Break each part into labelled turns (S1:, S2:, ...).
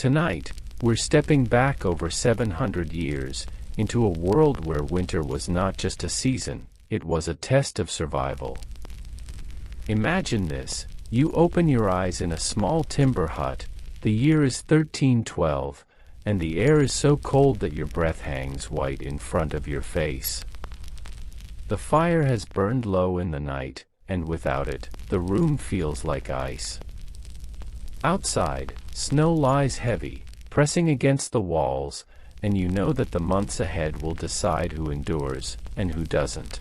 S1: Tonight, we're stepping back over 700 years, into a world where winter was not just a season, it was a test of survival. Imagine this: you open your eyes in a small timber hut, the year is 1312, and the air is so cold that your breath hangs white in front of your face. The fire has burned low in the night, and without it, the room feels like ice. Outside, snow lies heavy, pressing against the walls, and you know that the months ahead will decide who endures, and who doesn't.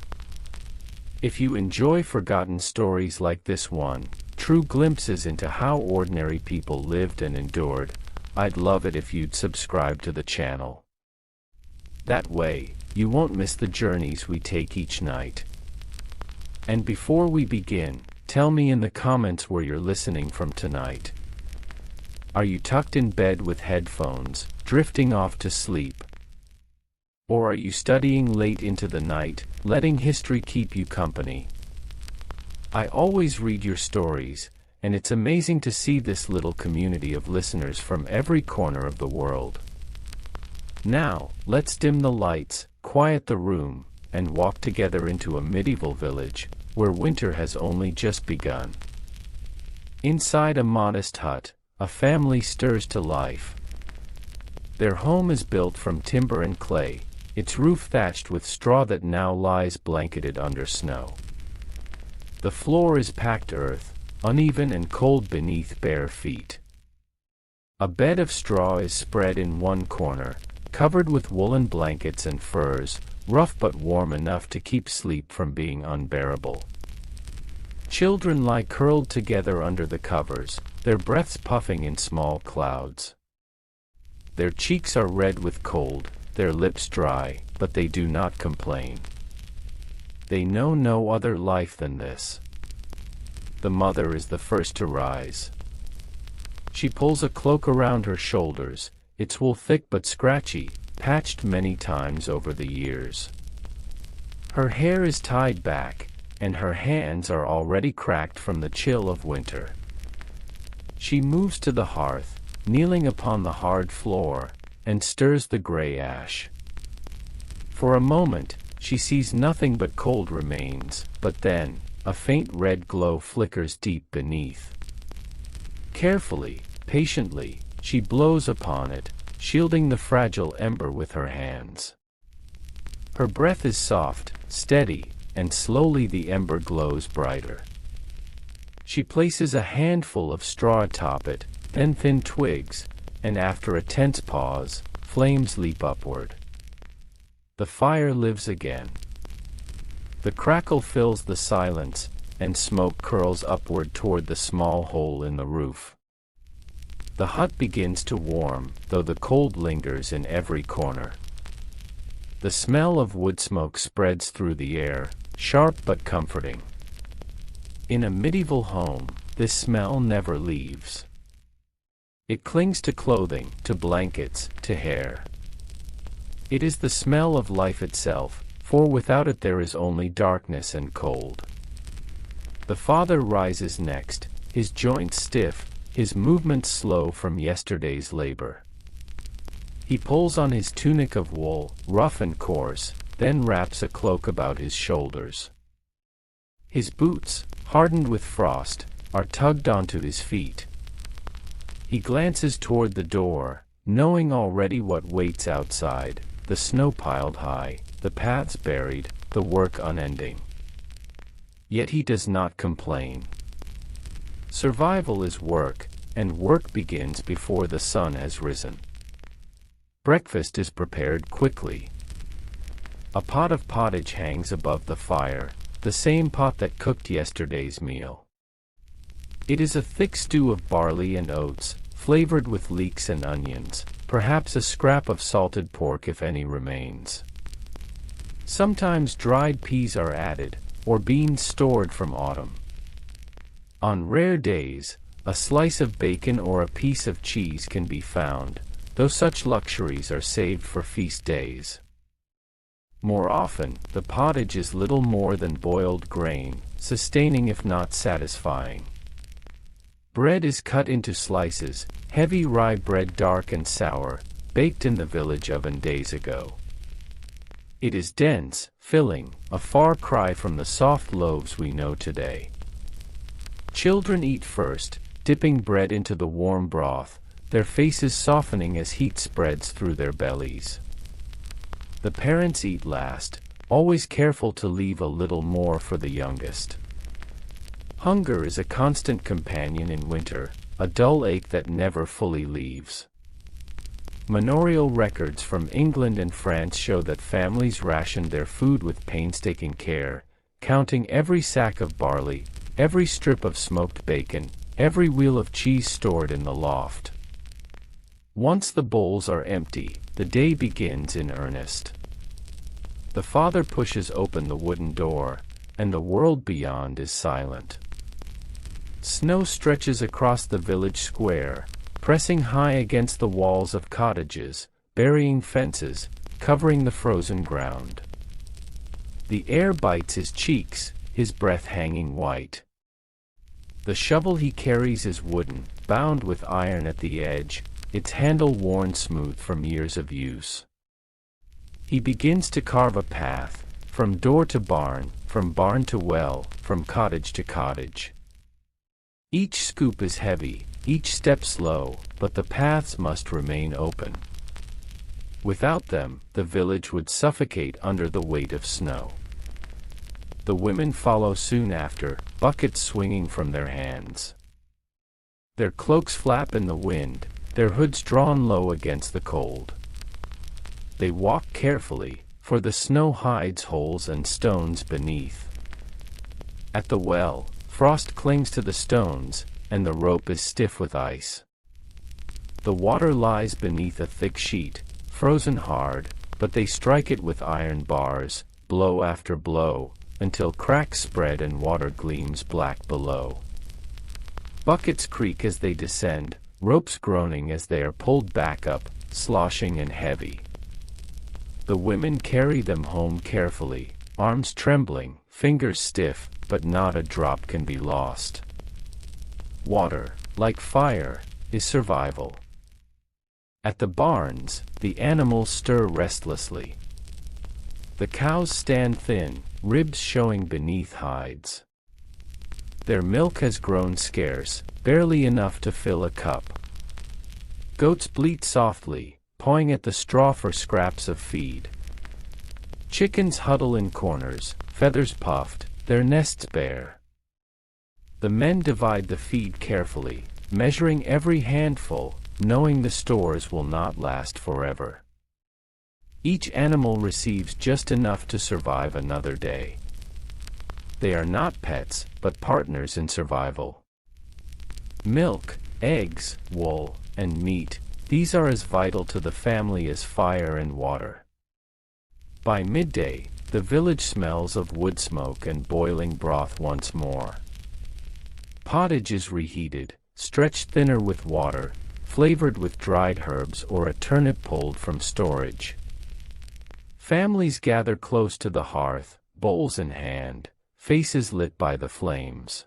S1: If you enjoy forgotten stories like this one, true glimpses into how ordinary people lived and endured, I'd love it if you'd subscribe to the channel. That way, you won't miss the journeys we take each night. And before we begin, tell me in the comments where you're listening from tonight. Are you tucked in bed with headphones, drifting off to sleep? Or are you studying late into the night, letting history keep you company? I always read your stories, and it's amazing to see this little community of listeners from every corner of the world. Now, let's dim the lights, quiet the room, and walk together into a medieval village, where winter has only just begun. Inside a modest hut, a family stirs to life. Their home is built from timber and clay, its roof thatched with straw that now lies blanketed under snow. The floor is packed earth, uneven and cold beneath bare feet. A bed of straw is spread in one corner, covered with woolen blankets and furs, rough but warm enough to keep sleep from being unbearable. Children lie curled together under the covers, their breaths puffing in small clouds. Their cheeks are red with cold, their lips dry, but they do not complain. They know no other life than this. The mother is the first to rise. She pulls a cloak around her shoulders, its wool thick but scratchy, patched many times over the years. Her hair is tied back, and her hands are already cracked from the chill of winter. She moves to the hearth, kneeling upon the hard floor, and stirs the gray ash. For a moment, she sees nothing but cold remains, but then, a faint red glow flickers deep beneath. Carefully, patiently, she blows upon it, shielding the fragile ember with her hands. Her breath is soft, steady, and slowly the ember glows brighter. She places a handful of straw atop it, then thin twigs, and after a tense pause, flames leap upward. The fire lives again. The crackle fills the silence, and smoke curls upward toward the small hole in the roof. The hut begins to warm, though the cold lingers in every corner. The smell of wood smoke spreads through the air, sharp but comforting. In a medieval home, this smell never leaves. It clings to clothing, to blankets, to hair. It is the smell of life itself, for without it there is only darkness and cold. The father rises next, his joints stiff, his movements slow from yesterday's labor. He pulls on his tunic of wool, rough and coarse, then wraps a cloak about his shoulders. His boots, hardened with frost, are tugged onto his feet. He glances toward the door, knowing already what waits outside, the snow piled high, the paths buried, the work unending. Yet he does not complain. Survival is work, and work begins before the sun has risen. Breakfast is prepared quickly. A pot of pottage hangs above the fire, the same pot that cooked yesterday's meal. It is a thick stew of barley and oats, flavored with leeks and onions, perhaps a scrap of salted pork if any remains. Sometimes dried peas are added, or beans stored from autumn. On rare days, a slice of bacon or a piece of cheese can be found, though such luxuries are saved for feast days. More often, the pottage is little more than boiled grain, sustaining if not satisfying. Bread is cut into slices, heavy rye bread dark and sour, baked in the village oven days ago. It is dense, filling, a far cry from the soft loaves we know today. Children eat first, dipping bread into the warm broth, their faces softening as heat spreads through their bellies. The parents eat last, always careful to leave a little more for the youngest. Hunger is a constant companion in winter, a dull ache that never fully leaves. Manorial records from England and France show that families rationed their food with painstaking care, counting every sack of barley, every strip of smoked bacon, every wheel of cheese stored in the loft. Once the bowls are empty, the day begins in earnest. The father pushes open the wooden door, and the world beyond is silent. Snow stretches across the village square, pressing high against the walls of cottages, burying fences, covering the frozen ground. The air bites his cheeks, his breath hanging white. The shovel he carries is wooden, bound with iron at the edge, its handle worn smooth from years of use. He begins to carve a path, from door to barn, from barn to well, from cottage to cottage. Each scoop is heavy, each step slow, but the paths must remain open. Without them, the village would suffocate under the weight of snow. The women follow soon after, buckets swinging from their hands. Their cloaks flap in the wind, their hoods drawn low against the cold. They walk carefully, for the snow hides holes and stones beneath. At the well, frost clings to the stones, and the rope is stiff with ice. The water lies beneath a thick sheet, frozen hard, but they strike it with iron bars, blow after blow, until cracks spread and water gleams black below. Buckets creak as they descend, ropes groaning as they are pulled back up, sloshing and heavy. The women carry them home carefully, arms trembling, fingers stiff, but not a drop can be lost. Water, like fire, is survival. At the barns, the animals stir restlessly. The cows stand thin, ribs showing beneath hides. Their milk has grown scarce, barely enough to fill a cup. Goats bleat softly, pawing at the straw for scraps of feed. Chickens huddle in corners, feathers puffed, their nests bare. The men divide the feed carefully, measuring every handful, knowing the stores will not last forever. Each animal receives just enough to survive another day. They are not pets, but partners in survival. Milk, eggs, wool, and meat, these are as vital to the family as fire and water. By midday, the village smells of wood smoke and boiling broth once more. Pottage is reheated, stretched thinner with water, flavored with dried herbs or a turnip pulled from storage. Families gather close to the hearth, bowls in hand, faces lit by the flames.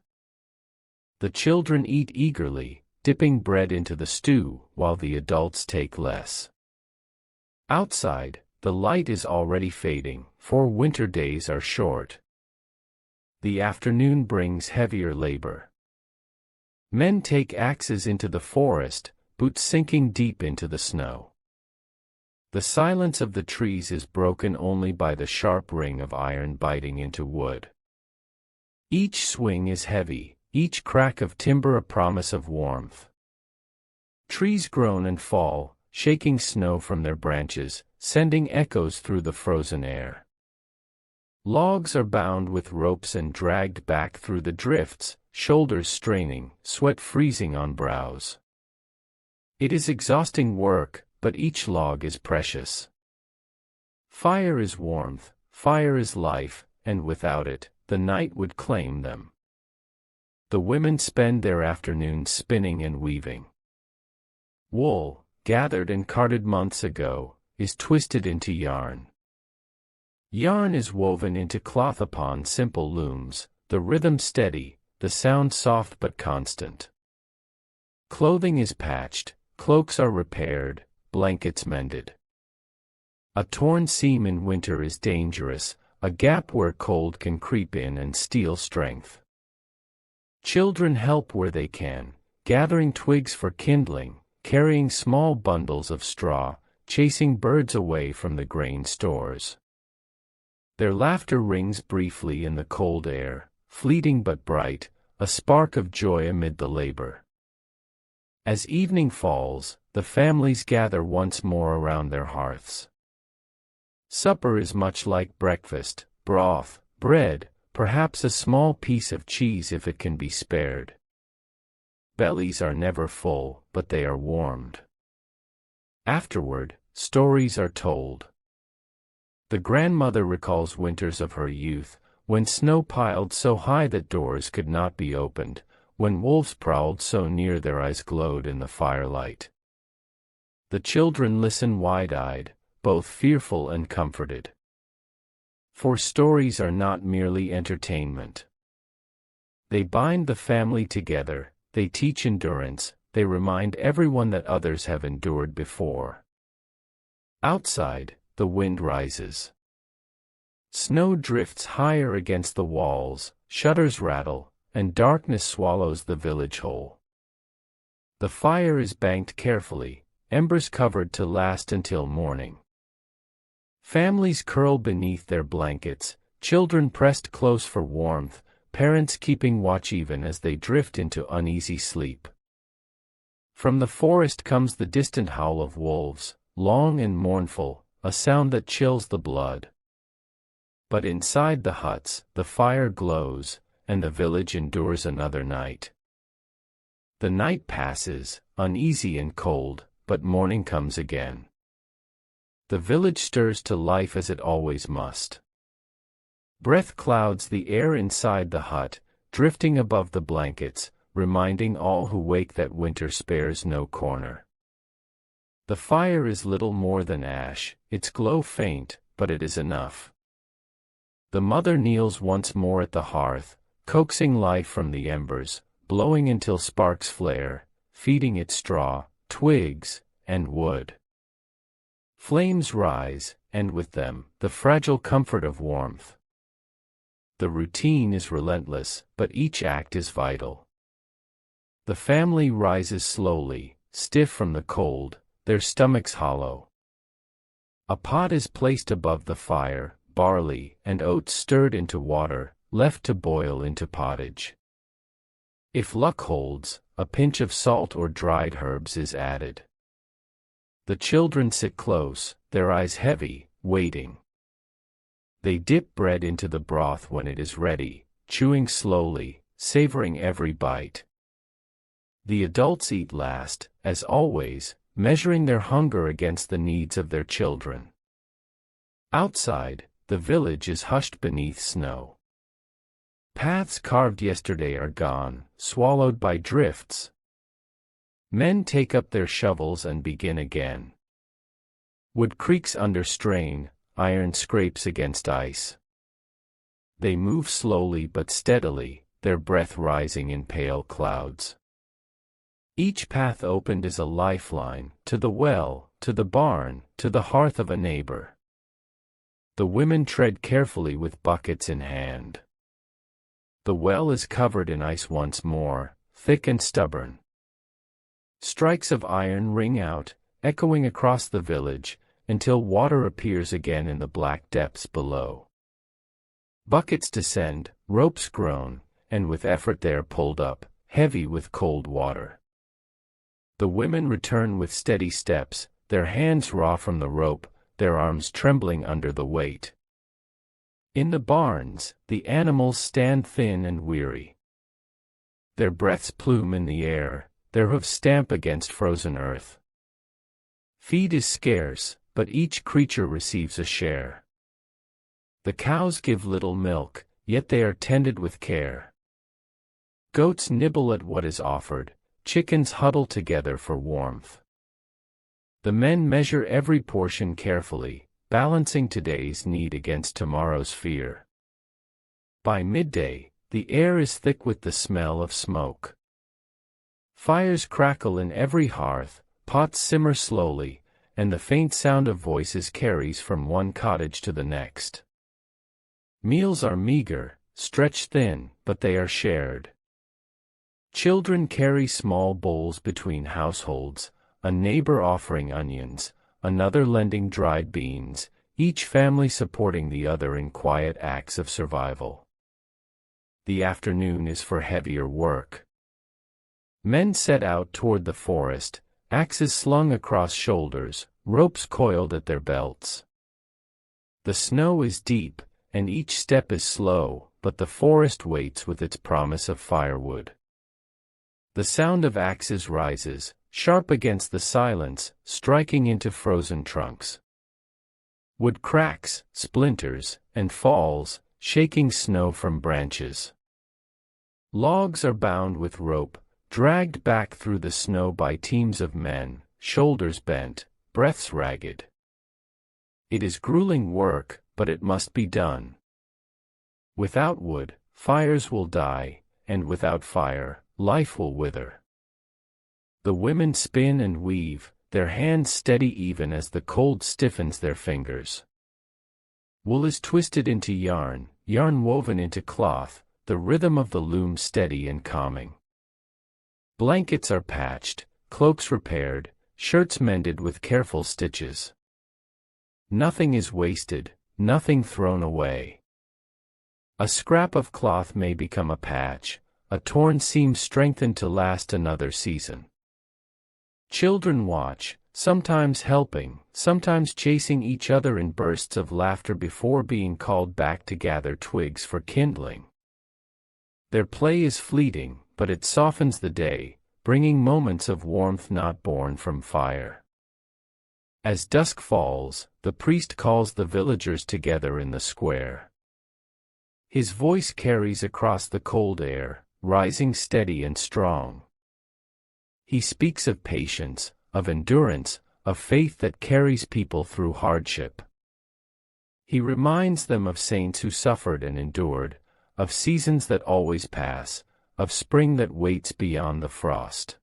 S1: The children eat eagerly, dipping bread into the stew, while the adults take less. Outside, the light is already fading, for winter days are short. The afternoon brings heavier labor. Men take axes into the forest, boots sinking deep into the snow. The silence of the trees is broken only by the sharp ring of iron biting into wood. Each swing is heavy, each crack of timber a promise of warmth. Trees groan and fall, shaking snow from their branches, sending echoes through the frozen air. Logs are bound with ropes and dragged back through the drifts, shoulders straining, sweat freezing on brows. It is exhausting work, but each log is precious. Fire is warmth, fire is life, and without it, the night would claim them. The women spend their afternoons spinning and weaving. Wool, gathered and carded months ago, is twisted into yarn. Yarn is woven into cloth upon simple looms, the rhythm steady, the sound soft but constant. Clothing is patched, cloaks are repaired, blankets mended. A torn seam in winter is dangerous, a gap where cold can creep in and steal strength. Children help where they can, gathering twigs for kindling, carrying small bundles of straw, chasing birds away from the grain stores. Their laughter rings briefly in the cold air, fleeting but bright, a spark of joy amid the labor. As evening falls, the families gather once more around their hearths. Supper is much like breakfast: broth, bread, perhaps a small piece of cheese if it can be spared. Bellies are never full, but they are warmed. Afterward, stories are told. The grandmother recalls winters of her youth, when snow piled so high that doors could not be opened, when wolves prowled so near their eyes glowed in the firelight. The children listen wide-eyed, both fearful and comforted. For stories are not merely entertainment. They bind the family together, they teach endurance, they remind everyone that others have endured before. Outside, the wind rises. Snow drifts higher against the walls, shutters rattle, and darkness swallows the village whole. The fire is banked carefully, embers covered to last until morning. Families curl beneath their blankets, children pressed close for warmth, parents keeping watch even as they drift into uneasy sleep. From the forest comes the distant howl of wolves, long and mournful, a sound that chills the blood. But inside the huts, the fire glows, and the village endures another night. The night passes, uneasy and cold, but morning comes again. The village stirs to life as it always must. Breath clouds the air inside the hut, drifting above the blankets, reminding all who wake that winter spares no corner. The fire is little more than ash, its glow faint, but it is enough. The mother kneels once more at the hearth, coaxing life from the embers, blowing until sparks flare, feeding it straw, twigs, and wood. Flames rise, and with them, the fragile comfort of warmth. The routine is relentless, but each act is vital. The family rises slowly, stiff from the cold, their stomachs hollow. A pot is placed above the fire, barley and oats stirred into water, left to boil into pottage. If luck holds, a pinch of salt or dried herbs is added. The children sit close, their eyes heavy, waiting. They dip bread into the broth when it is ready, chewing slowly, savoring every bite. The adults eat last, as always, measuring their hunger against the needs of their children. Outside, the village is hushed beneath snow. Paths carved yesterday are gone, swallowed by drifts. Men take up their shovels and begin again. Wood creaks under strain, iron scrapes against ice. They move slowly but steadily, their breath rising in pale clouds. Each path opened is a lifeline, to the well, to the barn, to the hearth of a neighbor. The women tread carefully with buckets in hand. The well is covered in ice once more, thick and stubborn. Strikes of iron ring out, echoing across the village, until water appears again in the black depths below. Buckets descend, ropes groan, and with effort they are pulled up, heavy with cold water. The women return with steady steps, their hands raw from the rope, their arms trembling under the weight. In the barns, the animals stand thin and weary. Their breaths plume in the air, their hoofs stamp against frozen earth. Feed is scarce, but each creature receives a share. The cows give little milk, yet they are tended with care. Goats nibble at what is offered, chickens huddle together for warmth. The men measure every portion carefully, balancing today's need against tomorrow's fear. By midday, the air is thick with the smell of smoke. Fires crackle in every hearth, pots simmer slowly, and the faint sound of voices carries from one cottage to the next. Meals are meager, stretched thin, but they are shared. Children carry small bowls between households, a neighbor offering onions, another lending dried beans, each family supporting the other in quiet acts of survival. The afternoon is for heavier work. Men set out toward the forest, axes slung across shoulders, ropes coiled at their belts. The snow is deep, and each step is slow, but the forest waits with its promise of firewood. The sound of axes rises, sharp against the silence, striking into frozen trunks. Wood cracks, splinters, and falls, shaking snow from branches. Logs are bound with rope, dragged back through the snow by teams of men, shoulders bent, breaths ragged. It is grueling work, but it must be done. Without wood, fires will die, and without fire, life will wither. The women spin and weave, their hands steady even as the cold stiffens their fingers. Wool is twisted into yarn, yarn woven into cloth, the rhythm of the loom steady and calming. Blankets are patched, cloaks repaired, shirts mended with careful stitches. Nothing is wasted, nothing thrown away. A scrap of cloth may become a patch, a torn seam strengthened to last another season. Children watch, sometimes helping, sometimes chasing each other in bursts of laughter before being called back to gather twigs for kindling. Their play is fleeting, but it softens the day, bringing moments of warmth not born from fire. As dusk falls, the priest calls the villagers together in the square. His voice carries across the cold air, rising steady and strong. He speaks of patience, of endurance, of faith that carries people through hardship. He reminds them of saints who suffered and endured, of seasons that always pass, of spring that waits beyond the frost.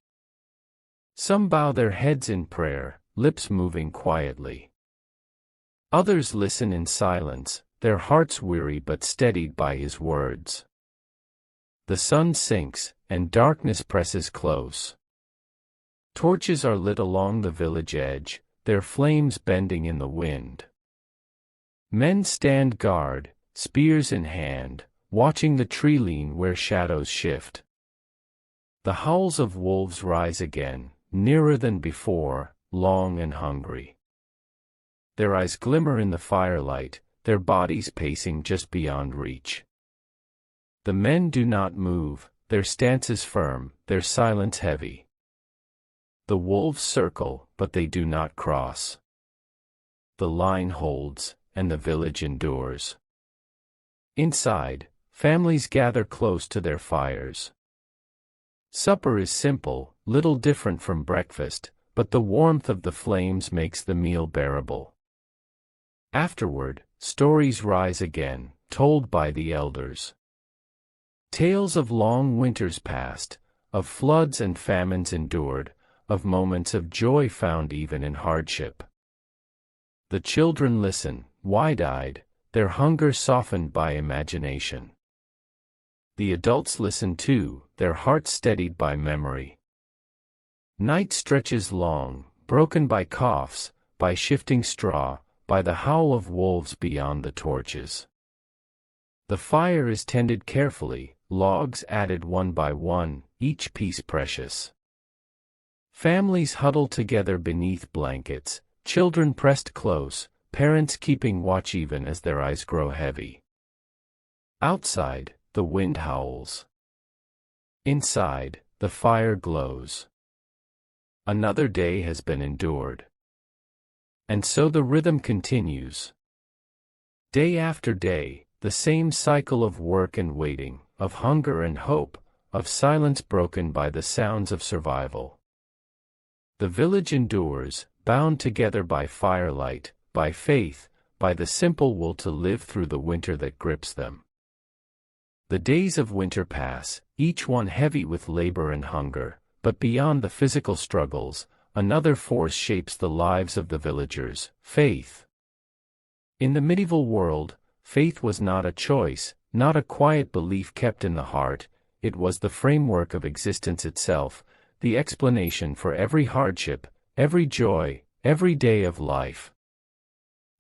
S1: Some bow their heads in prayer, lips moving quietly. Others listen in silence, their hearts weary but steadied by his words. The sun sinks, and darkness presses close. Torches are lit along the village edge, their flames bending in the wind. Men stand guard, spears in hand, watching the tree lean where shadows shift. The howls of wolves rise again, nearer than before, long and hungry. Their eyes glimmer in the firelight, their bodies pacing just beyond reach. The men do not move, their stance is firm, their silence heavy. The wolves circle, but they do not cross. The line holds, and the village endures. Inside, families gather close to their fires. Supper is simple, little different from breakfast, but the warmth of the flames makes the meal bearable. Afterward, stories rise again, told by the elders. Tales of long winters past, of floods and famines endured, of moments of joy found even in hardship. The children listen, wide-eyed, their hunger softened by imagination. The adults listen too, their hearts steadied by memory. Night stretches long, broken by coughs, by shifting straw, by the howl of wolves beyond the torches. The fire is tended carefully, logs added one by one, each piece precious. Families huddle together beneath blankets, children pressed close, parents keeping watch even as their eyes grow heavy. Outside, the wind howls. Inside, the fire glows. Another day has been endured. And so the rhythm continues. Day after day, the same cycle of work and waiting, of hunger and hope, of silence broken by the sounds of survival. The village endures, bound together by firelight, by faith, by the simple will to live through the winter that grips them. The days of winter pass, each one heavy with labor and hunger, But beyond the physical struggles, another force shapes the lives of the villagers: faith. In the medieval world, faith was not a choice, not a quiet belief kept in the heart, it was the framework of existence itself, the explanation for every hardship, every joy, every day of life.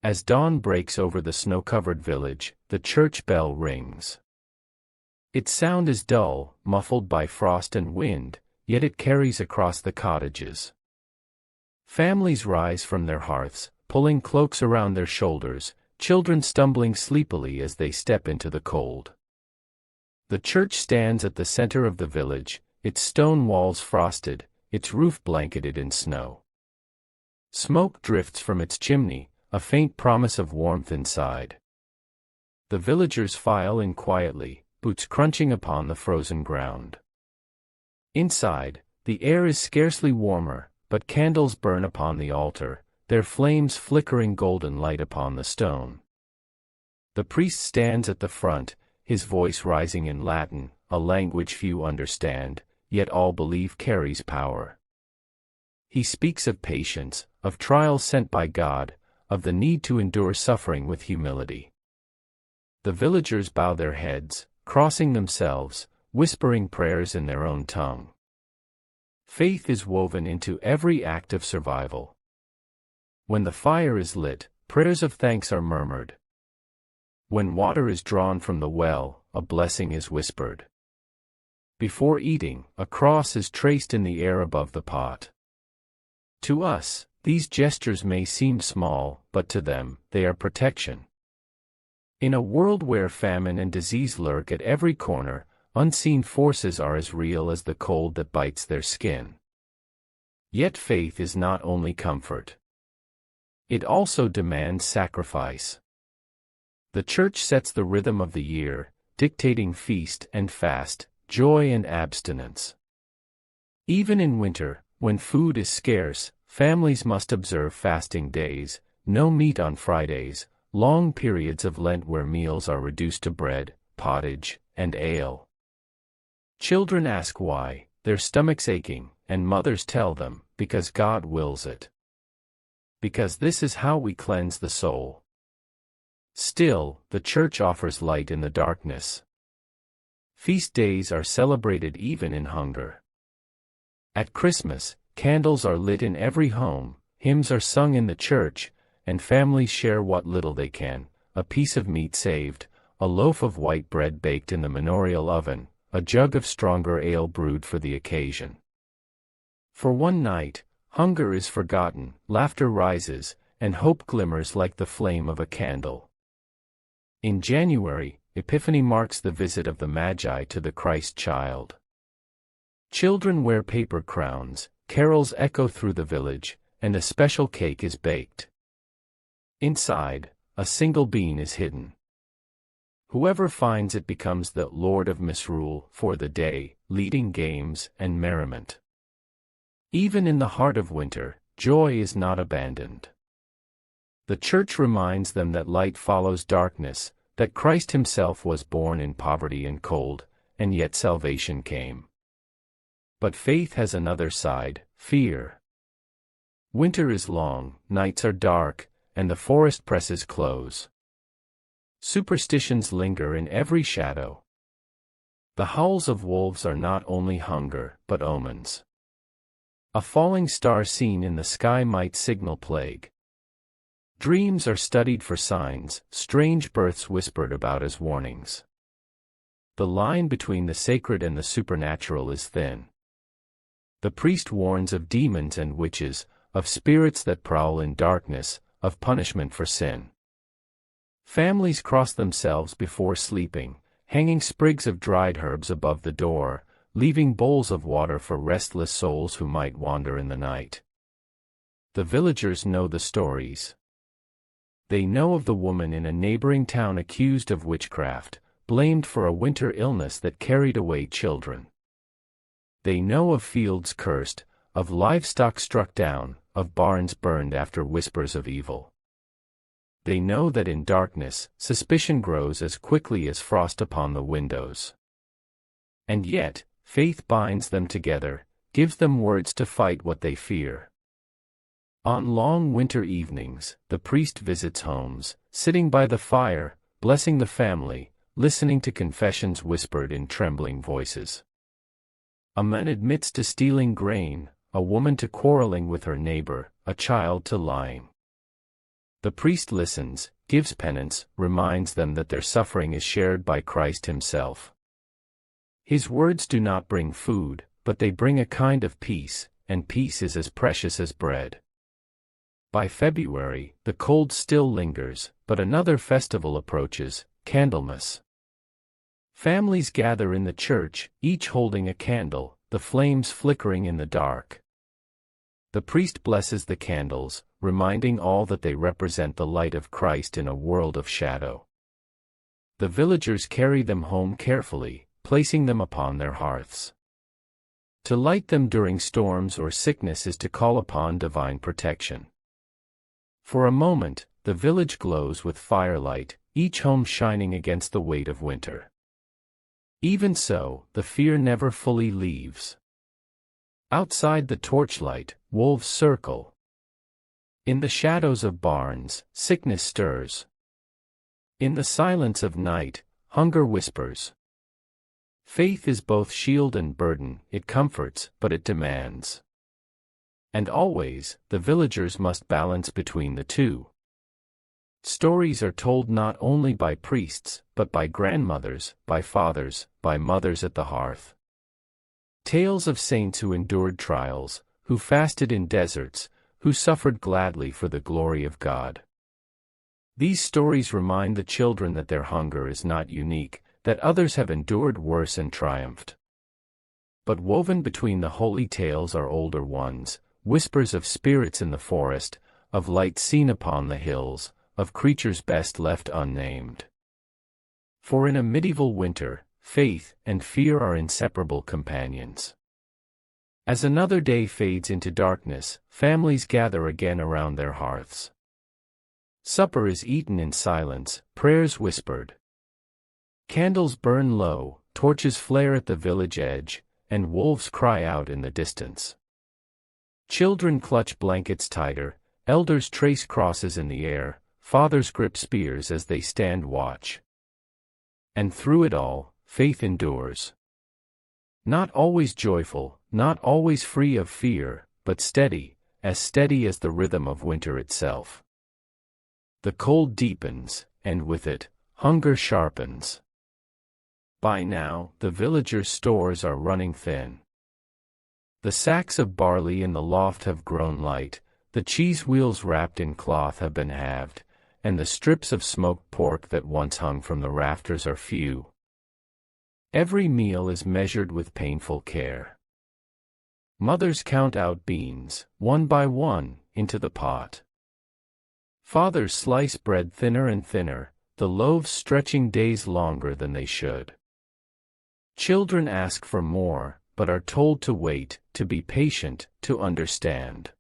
S1: As dawn breaks over the snow-covered village, the church bell rings. Its sound is dull, muffled by frost and wind, yet it carries across the cottages. Families rise from their hearths, pulling cloaks around their shoulders, children stumbling sleepily as they step into the cold. The church stands at the center of the village, its stone walls frosted, its roof blanketed in snow. Smoke drifts from its chimney, a faint promise of warmth inside. The villagers file in quietly, boots crunching upon the frozen ground. Inside, the air is scarcely warmer, but candles burn upon the altar, their flames flickering golden light upon the stone. The priest stands at the front, his voice rising in Latin, a language few understand, yet all believe carries power. He speaks of patience, of trials sent by God, of the need to endure suffering with humility. The villagers bow their heads, crossing themselves, whispering prayers in their own tongue. Faith is woven into every act of survival. When the fire is lit, prayers of thanks are murmured. When water is drawn from the well, a blessing is whispered. Before eating, a cross is traced in the air above the pot. To us, these gestures may seem small, but to them, they are protection. In a world where famine and disease lurk at every corner, unseen forces are as real as the cold that bites their skin. Yet faith is not only comfort. It also demands sacrifice. The church sets the rhythm of the year, dictating feast and fast, joy and abstinence. Even in winter, when food is scarce, families must observe fasting days, no meat on Fridays, long periods of Lent where meals are reduced to bread, pottage, and ale. Children ask why, their stomachs aching, and mothers tell them, because God wills it. Because this is how we cleanse the soul. Still, the church offers light in the darkness. Feast days are celebrated even in hunger. At Christmas, candles are lit in every home, hymns are sung in the church, and families share what little they can, a piece of meat saved, a loaf of white bread baked in the manorial oven, a jug of stronger ale brewed for the occasion. For one night, hunger is forgotten, laughter rises, and hope glimmers like the flame of a candle. In January, Epiphany marks the visit of the Magi to the Christ child. Children wear paper crowns, carols echo through the village, and a special cake is baked. Inside, a single bean is hidden. Whoever finds it becomes the Lord of Misrule for the day, leading games and merriment. Even in the heart of winter, joy is not abandoned. The church reminds them that light follows darkness, that Christ himself was born in poverty and cold, and yet salvation came. But faith has another side, fear. Winter is long, nights are dark, and the forest presses close. Superstitions linger in every shadow. The howls of wolves are not only hunger, but omens. A falling star seen in the sky might signal plague. Dreams are studied for signs, strange births whispered about as warnings. The line between the sacred and the supernatural is thin. The priest warns of demons and witches, of spirits that prowl in darkness, of punishment for sin. Families cross themselves before sleeping, hanging sprigs of dried herbs above the door, leaving bowls of water for restless souls who might wander in the night. The villagers know the stories. They know of the woman in a neighboring town accused of witchcraft, blamed for a winter illness that carried away children. They know of fields cursed, of livestock struck down, of barns burned after whispers of evil. They know that in darkness, suspicion grows as quickly as frost upon the windows. And yet, faith binds them together, gives them words to fight what they fear. On long winter evenings, the priest visits homes, sitting by the fire, blessing the family, listening to confessions whispered in trembling voices. A man admits to stealing grain, a woman to quarreling with her neighbor, a child to lying. The priest listens, gives penance, reminds them that their suffering is shared by Christ himself. His words do not bring food, but they bring a kind of peace, and peace is as precious as bread. By February, the cold still lingers, but another festival approaches, Candlemas. Families gather in the church, each holding a candle, the flames flickering in the dark. The priest blesses the candles, reminding all that they represent the light of Christ in a world of shadow. The villagers carry them home carefully, placing them upon their hearths. To light them during storms or sickness is to call upon divine protection. For a moment, the village glows with firelight, each home shining against the weight of winter. Even so, the fear never fully leaves. Outside the torchlight, wolves circle. In the shadows of barns, sickness stirs. In the silence of night, hunger whispers. Faith is both shield and burden, it comforts, but it demands. And always, the villagers must balance between the two. Stories are told not only by priests, but by grandmothers, by fathers, by mothers at the hearth. Tales of saints who endured trials, who fasted in deserts, who suffered gladly for the glory of God. These stories remind the children that their hunger is not unique, that others have endured worse and triumphed. But woven between the holy tales are older ones, whispers of spirits in the forest, of light seen upon the hills, of creatures best left unnamed. For in a medieval winter, faith and fear are inseparable companions. As another day fades into darkness, families gather again around their hearths. Supper is eaten in silence, prayers whispered. Candles burn low, torches flare at the village edge, and wolves cry out in the distance. Children clutch blankets tighter, elders trace crosses in the air, fathers grip spears as they stand watch. And through it all, faith endures. Not always joyful, not always free of fear, but steady as the rhythm of winter itself. The cold deepens, and with it, hunger sharpens. By now, the villagers' stores are running thin. The sacks of barley in the loft have grown light, the cheese wheels wrapped in cloth have been halved, and the strips of smoked pork that once hung from the rafters are few. Every meal is measured with painful care. Mothers count out beans, one by one, into the pot. Fathers slice bread thinner and thinner, the loaves stretching days longer than they should. Children ask for more, but are told to wait, to be patient, to understand.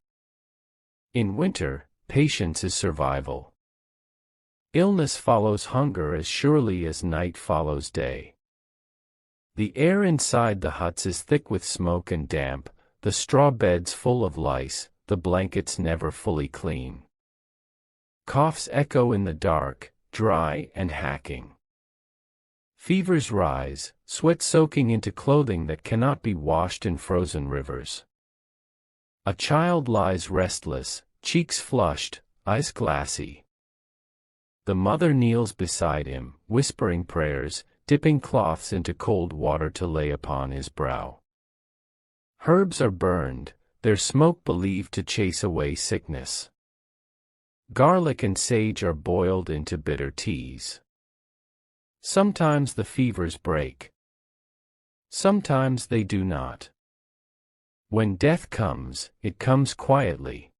S1: In winter, patience is survival. Illness follows hunger as surely as night follows day. The air inside the huts is thick with smoke and damp, the straw beds full of lice, the blankets never fully clean. Coughs echo in the dark, dry and hacking. Fevers rise, sweat soaking into clothing that cannot be washed in frozen rivers. A child lies restless, cheeks flushed, eyes glassy. The mother kneels beside him, whispering prayers, dipping cloths into cold water to lay upon his brow. Herbs are burned, their smoke believed to chase away sickness. Garlic and sage are boiled into bitter teas. Sometimes the fevers break. Sometimes they do not. When death comes, it comes quietly.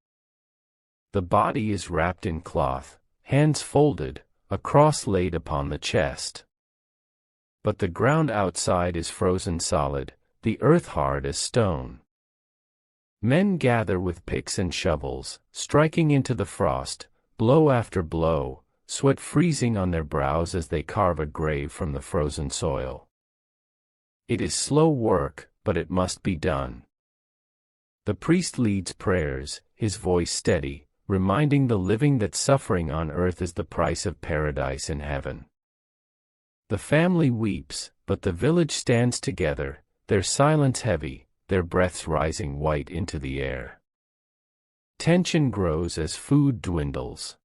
S1: The body is wrapped in cloth, hands folded, a cross laid upon the chest. But the ground outside is frozen solid, the earth hard as stone. Men gather with picks and shovels, striking into the frost, blow after blow, sweat freezing on their brows as they carve a grave from the frozen soil. It is slow work, but it must be done. The priest leads prayers, his voice steady, reminding the living that suffering on earth is the price of paradise in heaven. The family weeps, but the village stands together, their silence heavy, their breaths rising white into the air. Tension grows as food dwindles.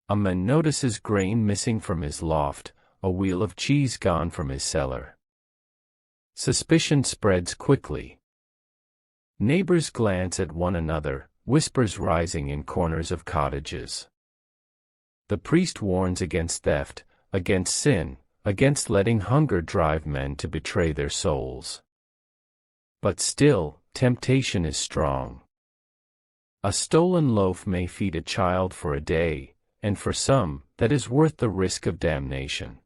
S1: A man notices grain missing from his loft, a wheel of cheese gone from his cellar. Suspicion spreads quickly. Neighbors glance at one another, whispers rising in corners of cottages. The priest warns against theft, against sin, against letting hunger drive men to betray their souls. But still, temptation is strong. A stolen loaf may feed a child for a day, and for some, that is worth the risk of damnation.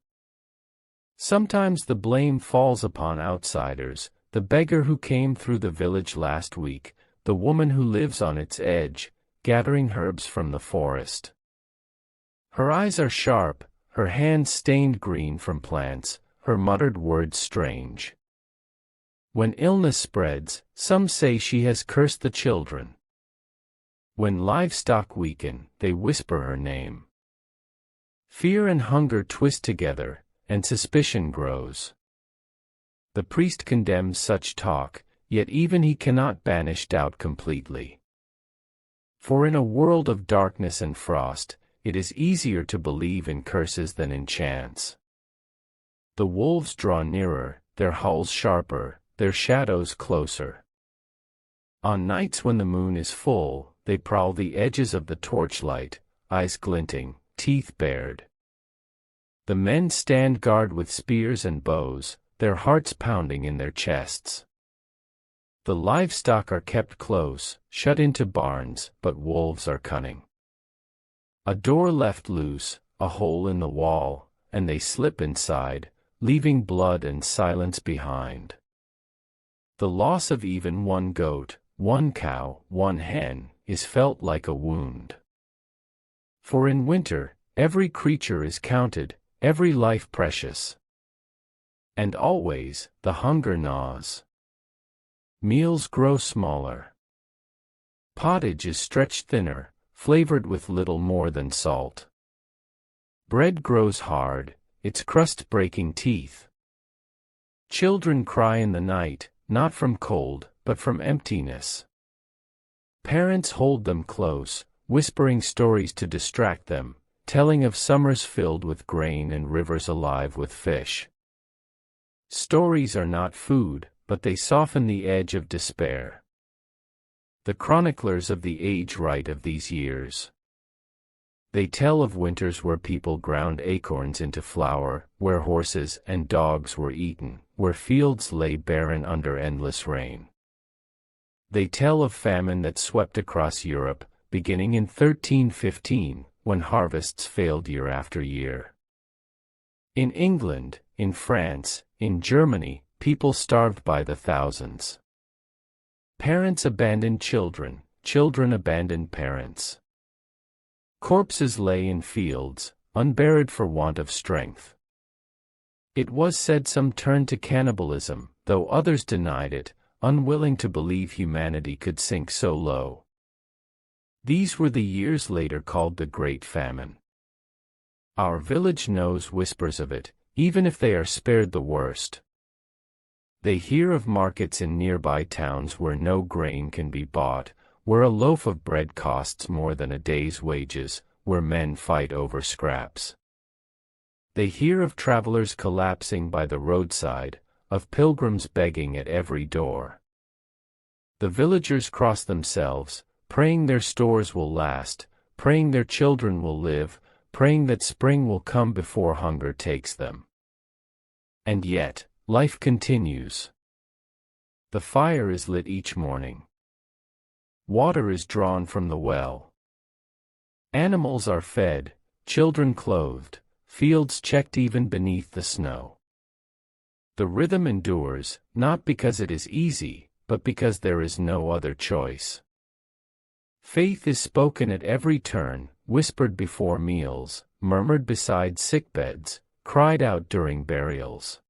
S1: Sometimes the blame falls upon outsiders, the beggar who came through the village last week, the woman who lives on its edge, gathering herbs from the forest. Her eyes are sharp, her hands stained green from plants, her muttered words strange. When illness spreads, some say she has cursed the children. When livestock weaken, they whisper her name. Fear and hunger twist together, and suspicion grows. The priest condemns such talk, yet even he cannot banish doubt completely. For in a world of darkness and frost, it is easier to believe in curses than in chance. The wolves draw nearer, their howls sharper, their shadows closer. On nights when the moon is full, they prowl the edges of the torchlight, eyes glinting, teeth bared. The men stand guard with spears and bows, their hearts pounding in their chests. The livestock are kept close, shut into barns, but wolves are cunning. A door left loose, a hole in the wall, and they slip inside, leaving blood and silence behind. The loss of even one goat, one cow, one hen, is felt like a wound. For in winter, every creature is counted, every life precious. And always, the hunger gnaws. Meals grow smaller. Pottage is stretched thinner, flavored with little more than salt. Bread grows hard, its crust breaking teeth. Children cry in the night, not from cold, but from emptiness. Parents hold them close, whispering stories to distract them, telling of summers filled with grain and rivers alive with fish. Stories are not food, but they soften the edge of despair. The chroniclers of the age write of these years. They tell of winters where people ground acorns into flour, where horses and dogs were eaten, where fields lay barren under endless rain. They tell of famine that swept across Europe, beginning in 1315, when harvests failed year after year. In England, in France, in Germany, people starved by the thousands. Parents abandoned children, children abandoned parents. Corpses lay in fields, unburied for want of strength. It was said some turned to cannibalism, though others denied it, unwilling to believe humanity could sink so low. These were the years later called the Great Famine. Our village knows whispers of it, even if they are spared the worst. They hear of markets in nearby towns where no grain can be bought, where a loaf of bread costs more than a day's wages, where men fight over scraps. They hear of travelers collapsing by the roadside, of pilgrims begging at every door. The villagers cross themselves, praying their stores will last, praying their children will live, praying that spring will come before hunger takes them. And yet, life continues. The fire is lit each morning. Water is drawn from the well. Animals are fed, children clothed, fields checked even beneath the snow. The rhythm endures, not because it is easy, but because there is no other choice. Faith is spoken at every turn, whispered before meals, murmured beside sickbeds, cried out during burials.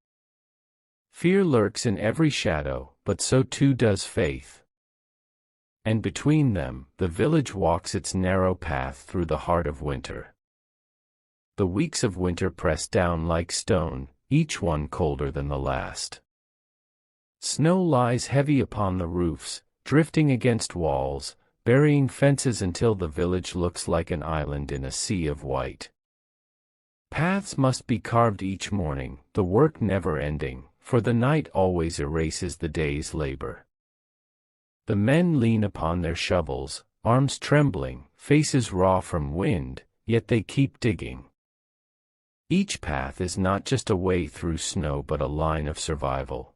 S1: Fear lurks in every shadow, but so too does faith. And between them, the village walks its narrow path through the heart of winter. The weeks of winter press down like stone, each one colder than the last. Snow lies heavy upon the roofs, drifting against walls, burying fences until the village looks like an island in a sea of white. Paths must be carved each morning, the work never ending, for the night always erases the day's labor. The men lean upon their shovels, arms trembling, faces raw from wind, yet they keep digging. Each path is not just a way through snow but a line of survival.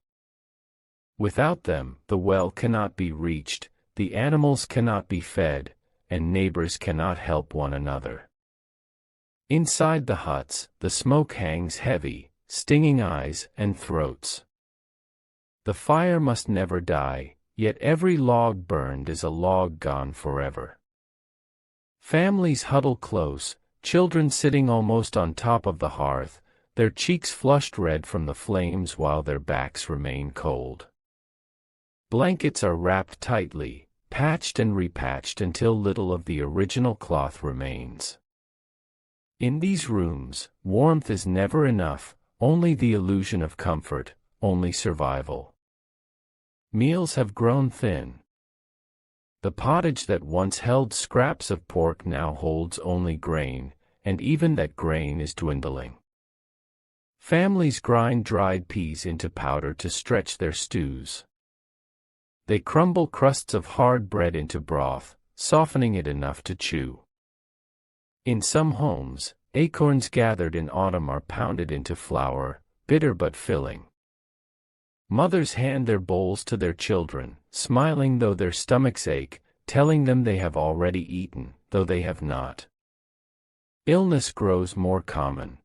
S1: Without them, the well cannot be reached, the animals cannot be fed, and neighbors cannot help one another. Inside the huts, the smoke hangs heavy, stinging eyes and throats. The fire must never die, yet every log burned is a log gone forever. Families huddle close, children sitting almost on top of the hearth, their cheeks flushed red from the flames while their backs remain cold. Blankets are wrapped tightly, patched and repatched until little of the original cloth remains. In these rooms, warmth is never enough, only the illusion of comfort, only survival. Meals have grown thin. The pottage that once held scraps of pork now holds only grain, and even that grain is dwindling. Families grind dried peas into powder to stretch their stews. They crumble crusts of hard bread into broth, softening it enough to chew. In some homes, acorns gathered in autumn are pounded into flour, bitter but filling. Mothers hand their bowls to their children, smiling though their stomachs ache, telling them they have already eaten, though they have not. Illness grows more common.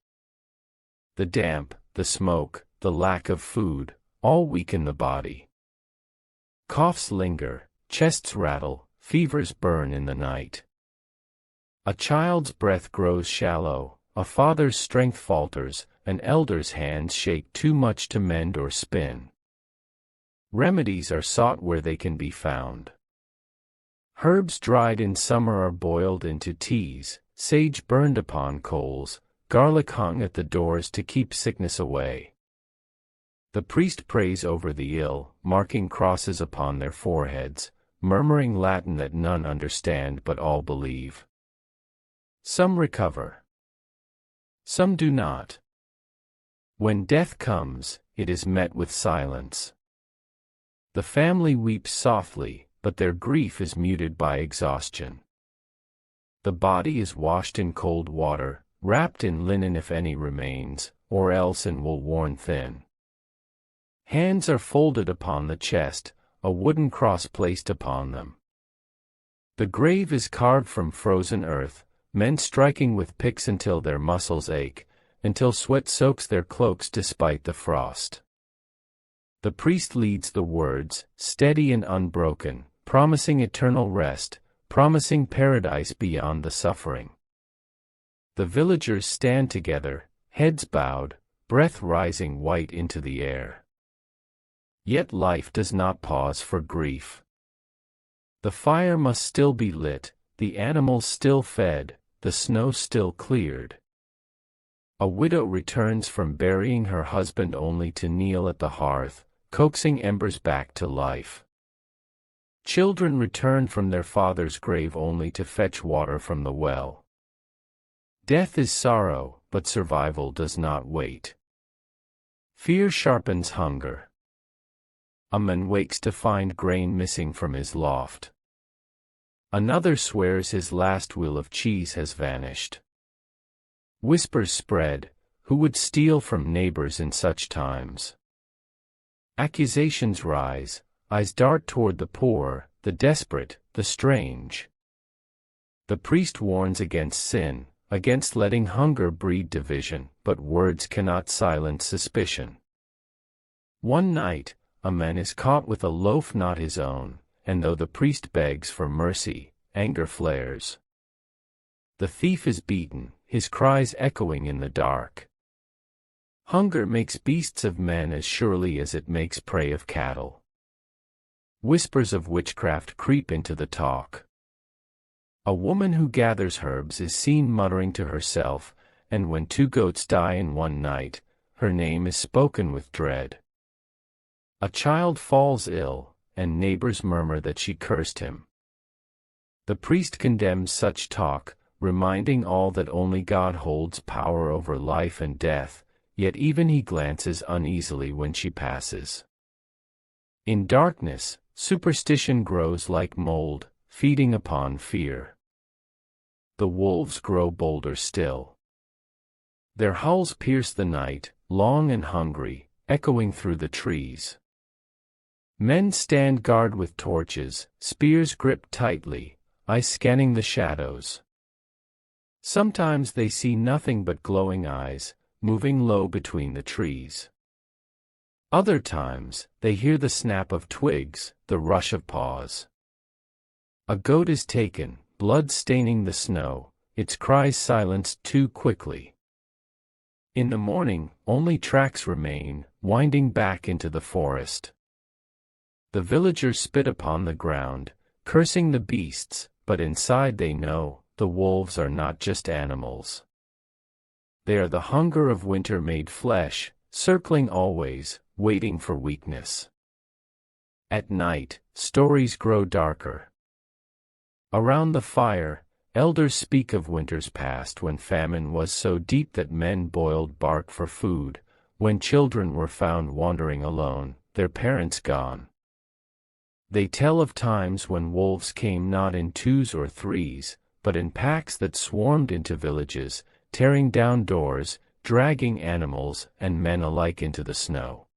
S1: The damp, the smoke, the lack of food, all weaken the body. Coughs linger, chests rattle, fevers burn in the night. A child's breath grows shallow, a father's strength falters, an elder's hands shake too much to mend or spin. Remedies are sought where they can be found. Herbs dried in summer are boiled into teas, sage burned upon coals, garlic hung at the doors to keep sickness away. The priest prays over the ill, marking crosses upon their foreheads, murmuring Latin that none understand but all believe. Some recover. Some do not. When death comes, it is met with silence. The family weeps softly, but their grief is muted by exhaustion. The body is washed in cold water, wrapped in linen if any remains, or else in wool worn thin. Hands are folded upon the chest, a wooden cross placed upon them. The grave is carved from frozen earth, men striking with picks until their muscles ache, until sweat soaks their cloaks despite the frost. The priest leads the words, steady and unbroken, promising eternal rest, promising paradise beyond the suffering. The villagers stand together, heads bowed, breath rising white into the air. Yet life does not pause for grief. The fire must still be lit, the animals still fed, the snow still cleared. A widow returns from burying her husband only to kneel at the hearth, coaxing embers back to life. Children return from their father's grave only to fetch water from the well. Death is sorrow, but survival does not wait. Fear sharpens hunger. A man wakes to find grain missing from his loft. Another swears his last wheel of cheese has vanished. Whispers spread, who would steal from neighbors in such times? Accusations rise, eyes dart toward the poor, the desperate, the strange. The priest warns against sin, against letting hunger breed division, but words cannot silence suspicion. One night, a man is caught with a loaf not his own, and though the priest begs for mercy, anger flares. The thief is beaten, his cries echoing in the dark. Hunger makes beasts of men as surely as it makes prey of cattle. Whispers of witchcraft creep into the talk. A woman who gathers herbs is seen muttering to herself, and when 2 goats die in one night, her name is spoken with dread. A child falls ill, and neighbors murmur that she cursed him. The priest condemns such talk, reminding all that only God holds power over life and death, yet even he glances uneasily when she passes. In darkness, superstition grows like mold, feeding upon fear. The wolves grow bolder still. Their howls pierce the night, long and hungry, echoing through the trees. Men stand guard with torches, spears gripped tightly, eyes scanning the shadows. Sometimes they see nothing but glowing eyes, moving low between the trees. Other times, they hear the snap of twigs, the rush of paws. A goat is taken, blood staining the snow, its cries silenced too quickly. In the morning, only tracks remain, winding back into the forest. The villagers spit upon the ground, cursing the beasts, but inside they know, the wolves are not just animals. They are the hunger of winter made flesh, circling always, waiting for weakness. At night, stories grow darker. Around the fire, elders speak of winters past when famine was so deep that men boiled bark for food, when children were found wandering alone, their parents gone. They tell of times when wolves came not in 2s or 3s, but in packs that swarmed into villages, tearing down doors, dragging animals and men alike into the snow.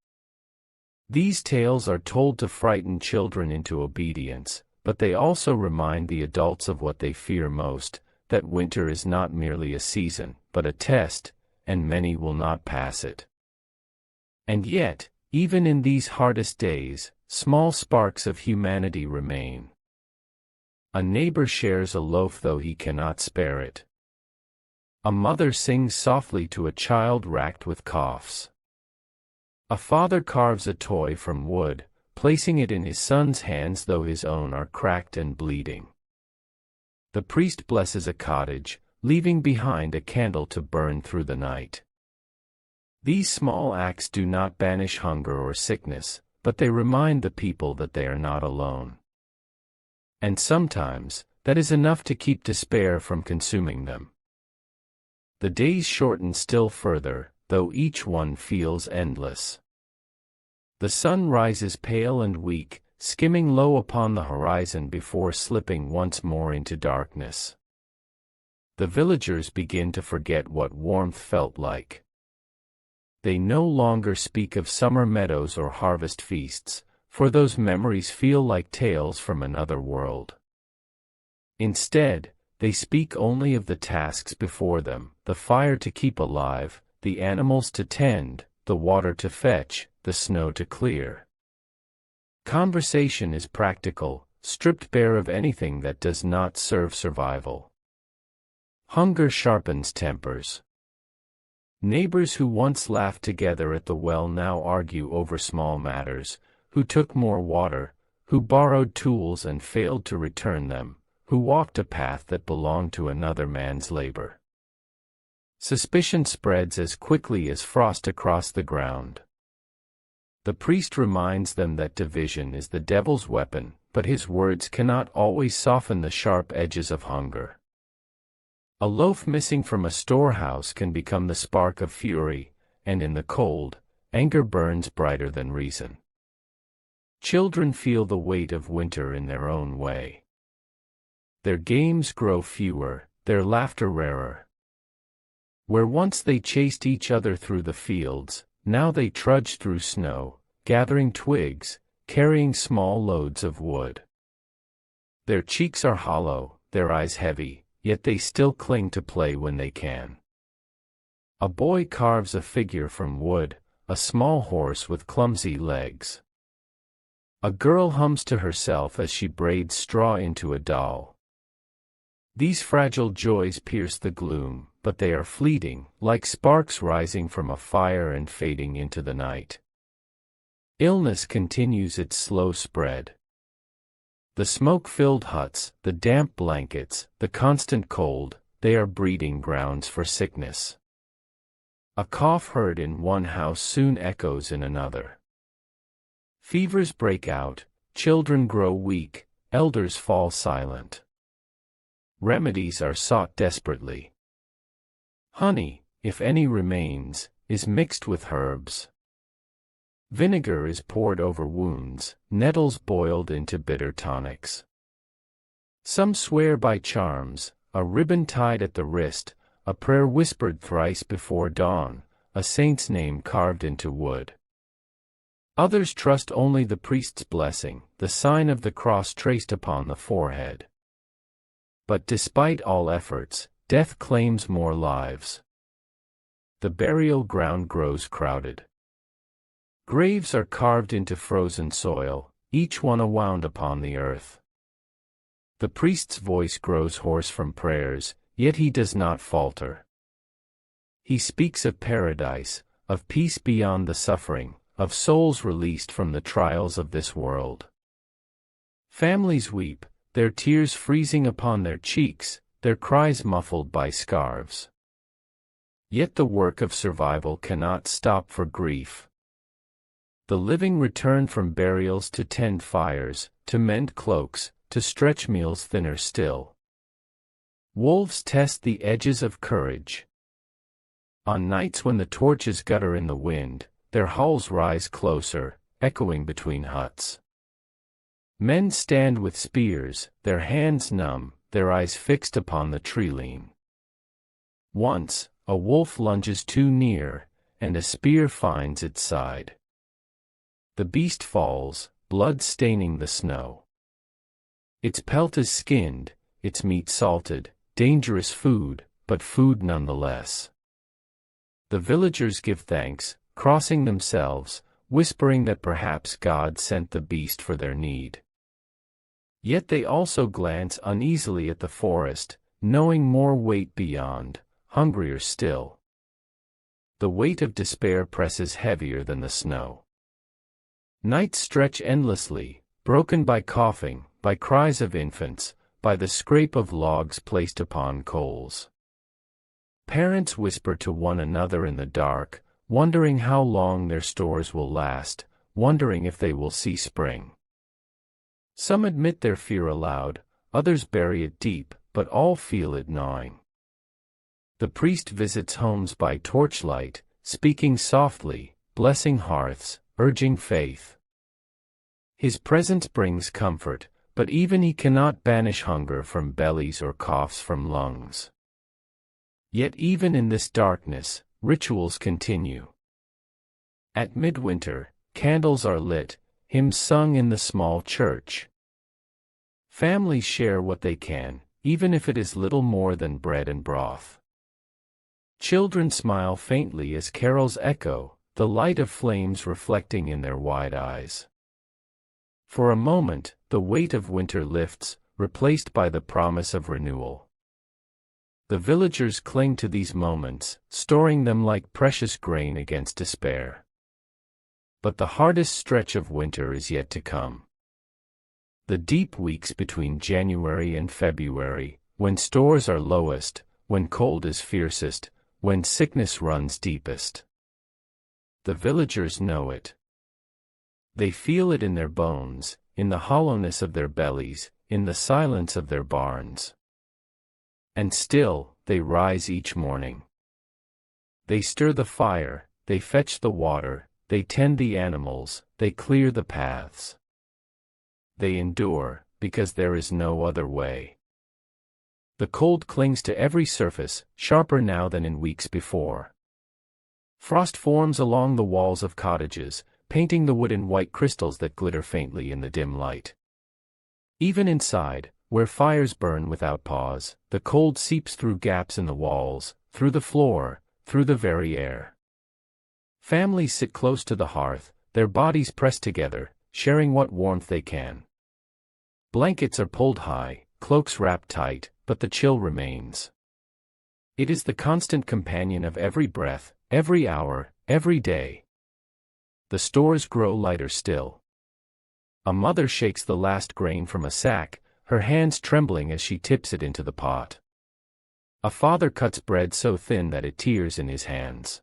S1: These tales are told to frighten children into obedience, but they also remind the adults of what they fear most, that winter is not merely a season, but a test, and many will not pass it. And yet, even in these hardest days, small sparks of humanity remain. A neighbor shares a loaf though he cannot spare it. A mother sings softly to a child racked with coughs. A father carves a toy from wood, placing it in his son's hands though his own are cracked and bleeding. The priest blesses a cottage, leaving behind a candle to burn through the night. These small acts do not banish hunger or sickness, but they remind the people that they are not alone. And sometimes, that is enough to keep despair from consuming them. The days shorten still further, though each one feels endless. The sun rises pale and weak, skimming low upon the horizon before slipping once more into darkness. The villagers begin to forget what warmth felt like. They no longer speak of summer meadows or harvest feasts, for those memories feel like tales from another world. Instead, they speak only of the tasks before them, the fire to keep alive, the animals to tend, the water to fetch, the snow to clear. Conversation is practical, stripped bare of anything that does not serve survival. Hunger sharpens tempers. Neighbors who once laughed together at the well now argue over small matters, who took more water, who borrowed tools and failed to return them, who walked a path that belonged to another man's labor. Suspicion spreads as quickly as frost across the ground. The priest reminds them that division is the devil's weapon, but his words cannot always soften the sharp edges of hunger. A loaf missing from a storehouse can become the spark of fury, and in the cold, anger burns brighter than reason. Children feel the weight of winter in their own way. Their games grow fewer, their laughter rarer. Where once they chased each other through the fields, now they trudge through snow, gathering twigs, carrying small loads of wood. Their cheeks are hollow, their eyes heavy, yet they still cling to play when they can. A boy carves a figure from wood, a small horse with clumsy legs. A girl hums to herself as she braids straw into a doll. These fragile joys pierce the gloom, but they are fleeting, like sparks rising from a fire and fading into the night. Illness continues its slow spread. The smoke-filled huts, the damp blankets, the constant cold, they are breeding grounds for sickness. A cough heard in one house soon echoes in another. Fevers break out, children grow weak, elders fall silent. Remedies are sought desperately. Honey, if any remains, is mixed with herbs. Vinegar is poured over wounds, nettles boiled into bitter tonics. Some swear by charms, a ribbon tied at the wrist, a prayer whispered thrice before dawn, a saint's name carved into wood. Others trust only the priest's blessing, the sign of the cross traced upon the forehead. But despite all efforts, death claims more lives. The burial ground grows crowded. Graves are carved into frozen soil, each one a wound upon the earth. The priest's voice grows hoarse from prayers, yet he does not falter. He speaks of paradise, of peace beyond the suffering, of souls released from the trials of this world. Families weep, their tears freezing upon their cheeks, their cries muffled by scarves. Yet the work of survival cannot stop for grief. The living return from burials to tend fires, to mend cloaks, to stretch meals thinner still. Wolves test the edges of courage. On nights when the torches gutter in the wind, their howls rise closer, echoing between huts. Men stand with spears, their hands numb, their eyes fixed upon the tree-lean. Once, a wolf lunges too near, and a spear finds its side. The beast falls, blood staining the snow. Its pelt is skinned, its meat salted, dangerous food, but food nonetheless. The villagers give thanks, crossing themselves, whispering that perhaps God sent the beast for their need. Yet they also glance uneasily at the forest, knowing more weight beyond, hungrier still. The weight of despair presses heavier than the snow. Nights stretch endlessly, broken by coughing, by cries of infants, by the scrape of logs placed upon coals. Parents whisper to one another in the dark, wondering how long their stores will last, wondering if they will see spring. Some admit their fear aloud, others bury it deep, but all feel it gnawing. The priest visits homes by torchlight, speaking softly, blessing hearths, urging faith. His presence brings comfort, but even he cannot banish hunger from bellies or coughs from lungs. Yet even in this darkness, rituals continue. At midwinter, candles are lit, hymns sung in the small church. Families share what they can, even if it is little more than bread and broth. Children smile faintly as carols echo, the light of flames reflecting in their wide eyes. For a moment, the weight of winter lifts, replaced by the promise of renewal. The villagers cling to these moments, storing them like precious grain against despair. But the hardest stretch of winter is yet to come. The deep weeks between January and February, when stores are lowest, when cold is fiercest, when sickness runs deepest. The villagers know it. They feel it in their bones, in the hollowness of their bellies, in the silence of their barns. And still, they rise each morning. They stir the fire, they fetch the water, they tend the animals, they clear the paths. They endure, because there is no other way. The cold clings to every surface, sharper now than in weeks before. Frost forms along the walls of cottages, painting the wood in white crystals that glitter faintly in the dim light. Even inside, where fires burn without pause, the cold seeps through gaps in the walls, through the floor, through the very air. Families sit close to the hearth, their bodies pressed together, sharing what warmth they can. Blankets are pulled high, cloaks wrapped tight, but the chill remains. It is the constant companion of every breath, every hour, every day. The stores grow lighter still. A mother shakes the last grain from a sack, her hands trembling as she tips it into the pot. A father cuts bread so thin that it tears in his hands.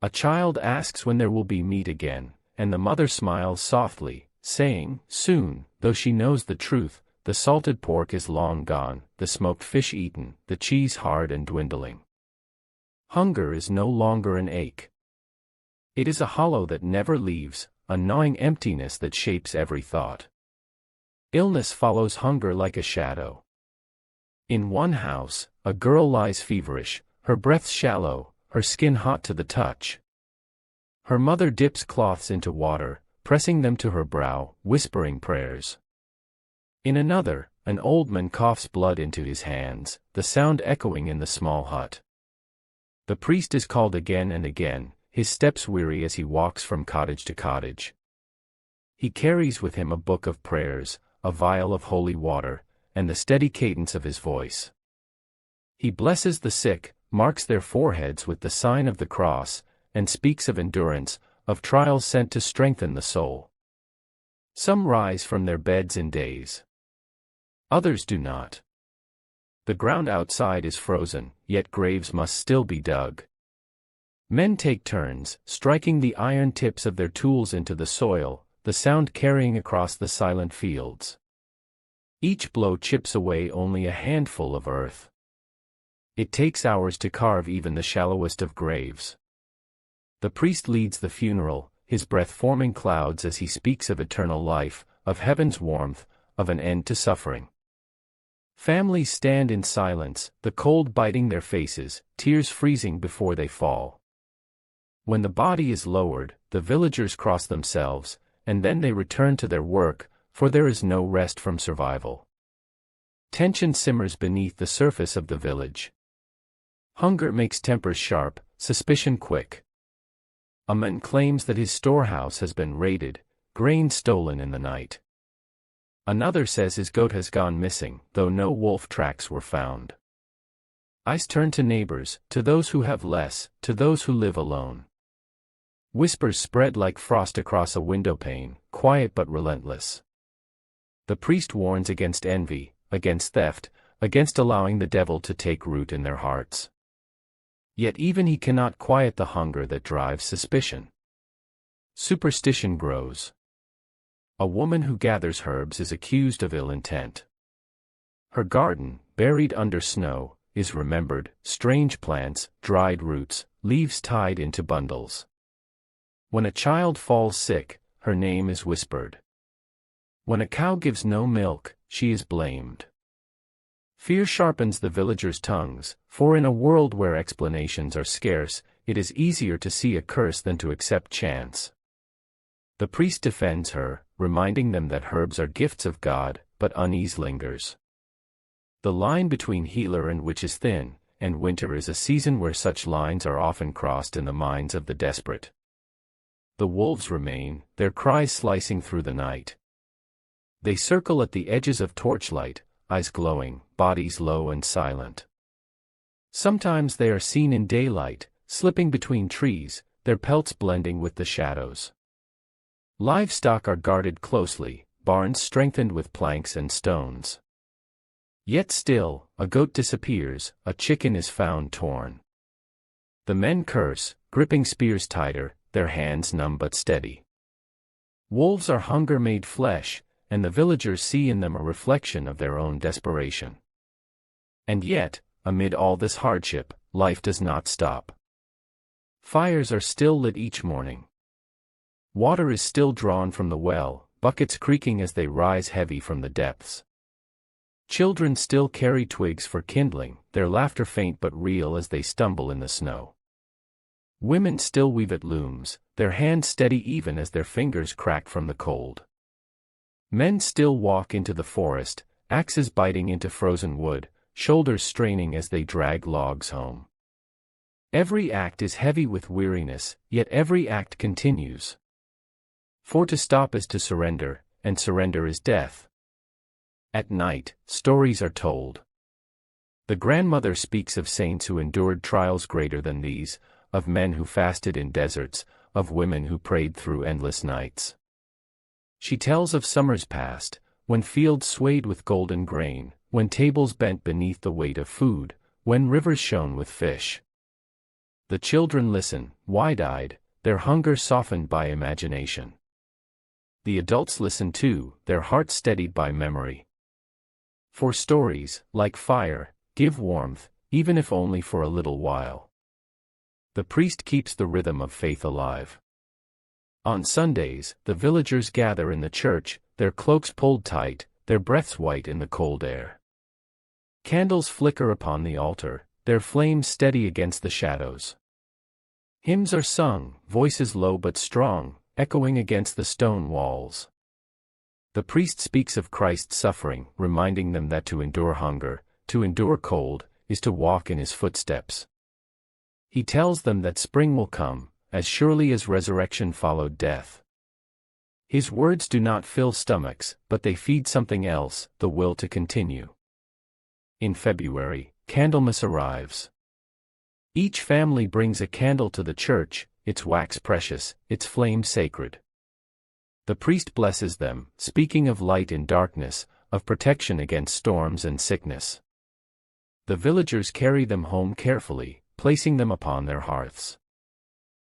S1: A child asks when there will be meat again, and the mother smiles softly, saying, "Soon," though she knows the truth. The salted pork is long gone, the smoked fish eaten, the cheese hard and dwindling. Hunger is no longer an ache. It is a hollow that never leaves, a gnawing emptiness that shapes every thought. Illness follows hunger like a shadow. In one house, a girl lies feverish, her breath shallow, her skin hot to the touch. Her mother dips cloths into water, pressing them to her brow, whispering prayers. In another, an old man coughs blood into his hands, the sound echoing in the small hut. The priest is called again and again, his steps weary as he walks from cottage to cottage. He carries with him a book of prayers, a vial of holy water, and the steady cadence of his voice. He blesses the sick, marks their foreheads with the sign of the cross, and speaks of endurance, of trials sent to strengthen the soul. Some rise from their beds in days. Others do not. The ground outside is frozen, yet graves must still be dug. Men take turns, striking the iron tips of their tools into the soil, the sound carrying across the silent fields. Each blow chips away only a handful of earth. It takes hours to carve even the shallowest of graves. The priest leads the funeral, his breath forming clouds as he speaks of eternal life, of heaven's warmth, of an end to suffering. Families stand in silence, the cold biting their faces, tears freezing before they fall. When the body is lowered, the villagers cross themselves, and then they return to their work, for there is no rest from survival. Tension simmers beneath the surface of the village. Hunger makes tempers sharp, suspicion quick. A man claims that his storehouse has been raided, grain stolen in the night. Another says his goat has gone missing, though no wolf tracks were found. Eyes turn to neighbors, to those who have less, to those who live alone. Whispers spread like frost across a windowpane, quiet but relentless. The priest warns against envy, against theft, against allowing the devil to take root in their hearts. Yet even he cannot quiet the hunger that drives suspicion. Superstition grows. A woman who gathers herbs is accused of ill intent. Her garden, buried under snow, is remembered, strange plants, dried roots, leaves tied into bundles. When a child falls sick, her name is whispered. When a cow gives no milk, she is blamed. Fear sharpens the villagers' tongues, for in a world where explanations are scarce, it is easier to see a curse than to accept chance. The priest defends her, reminding them that herbs are gifts of God, but unease lingers. The line between healer and witch is thin, and winter is a season where such lines are often crossed in the minds of the desperate. The wolves remain, their cries slicing through the night. They circle at the edges of torchlight, eyes glowing, bodies low and silent. Sometimes they are seen in daylight, slipping between trees, their pelts blending with the shadows. Livestock are guarded closely, barns strengthened with planks and stones. Yet still, a goat disappears, a chicken is found torn. The men curse, gripping spears tighter, their hands numb but steady. Wolves are hunger made flesh, and the villagers see in them a reflection of their own desperation. And yet, amid all this hardship, life does not stop. Fires are still lit each morning. Water is still drawn from the well, buckets creaking as they rise heavy from the depths. Children still carry twigs for kindling, their laughter faint but real as they stumble in the snow. Women still weave at looms, their hands steady even as their fingers crack from the cold. Men still walk into the forest, axes biting into frozen wood, shoulders straining as they drag logs home. Every act is heavy with weariness, yet every act continues. For to stop is to surrender, and surrender is death. At night, stories are told. The grandmother speaks of saints who endured trials greater than these, of men who fasted in deserts, of women who prayed through endless nights. She tells of summers past, when fields swayed with golden grain, when tables bent beneath the weight of food, when rivers shone with fish. The children listen, wide-eyed, their hunger softened by imagination. The adults listen too, their hearts steadied by memory. For stories, like fire, give warmth, even if only for a little while. The priest keeps the rhythm of faith alive. On Sundays, the villagers gather in the church, their cloaks pulled tight, their breaths white in the cold air. Candles flicker upon the altar, their flames steady against the shadows. Hymns are sung, voices low but strong, echoing against the stone walls. The priest speaks of Christ's suffering, reminding them that to endure hunger, to endure cold, is to walk in his footsteps. He tells them that spring will come, as surely as resurrection followed death. His words do not fill stomachs, but they feed something else, the will to continue. In February, Candlemas arrives. Each family brings a candle to the church, its wax precious, its flame sacred. The priest blesses them, speaking of light in darkness, of protection against storms and sickness. The villagers carry them home carefully, placing them upon their hearths.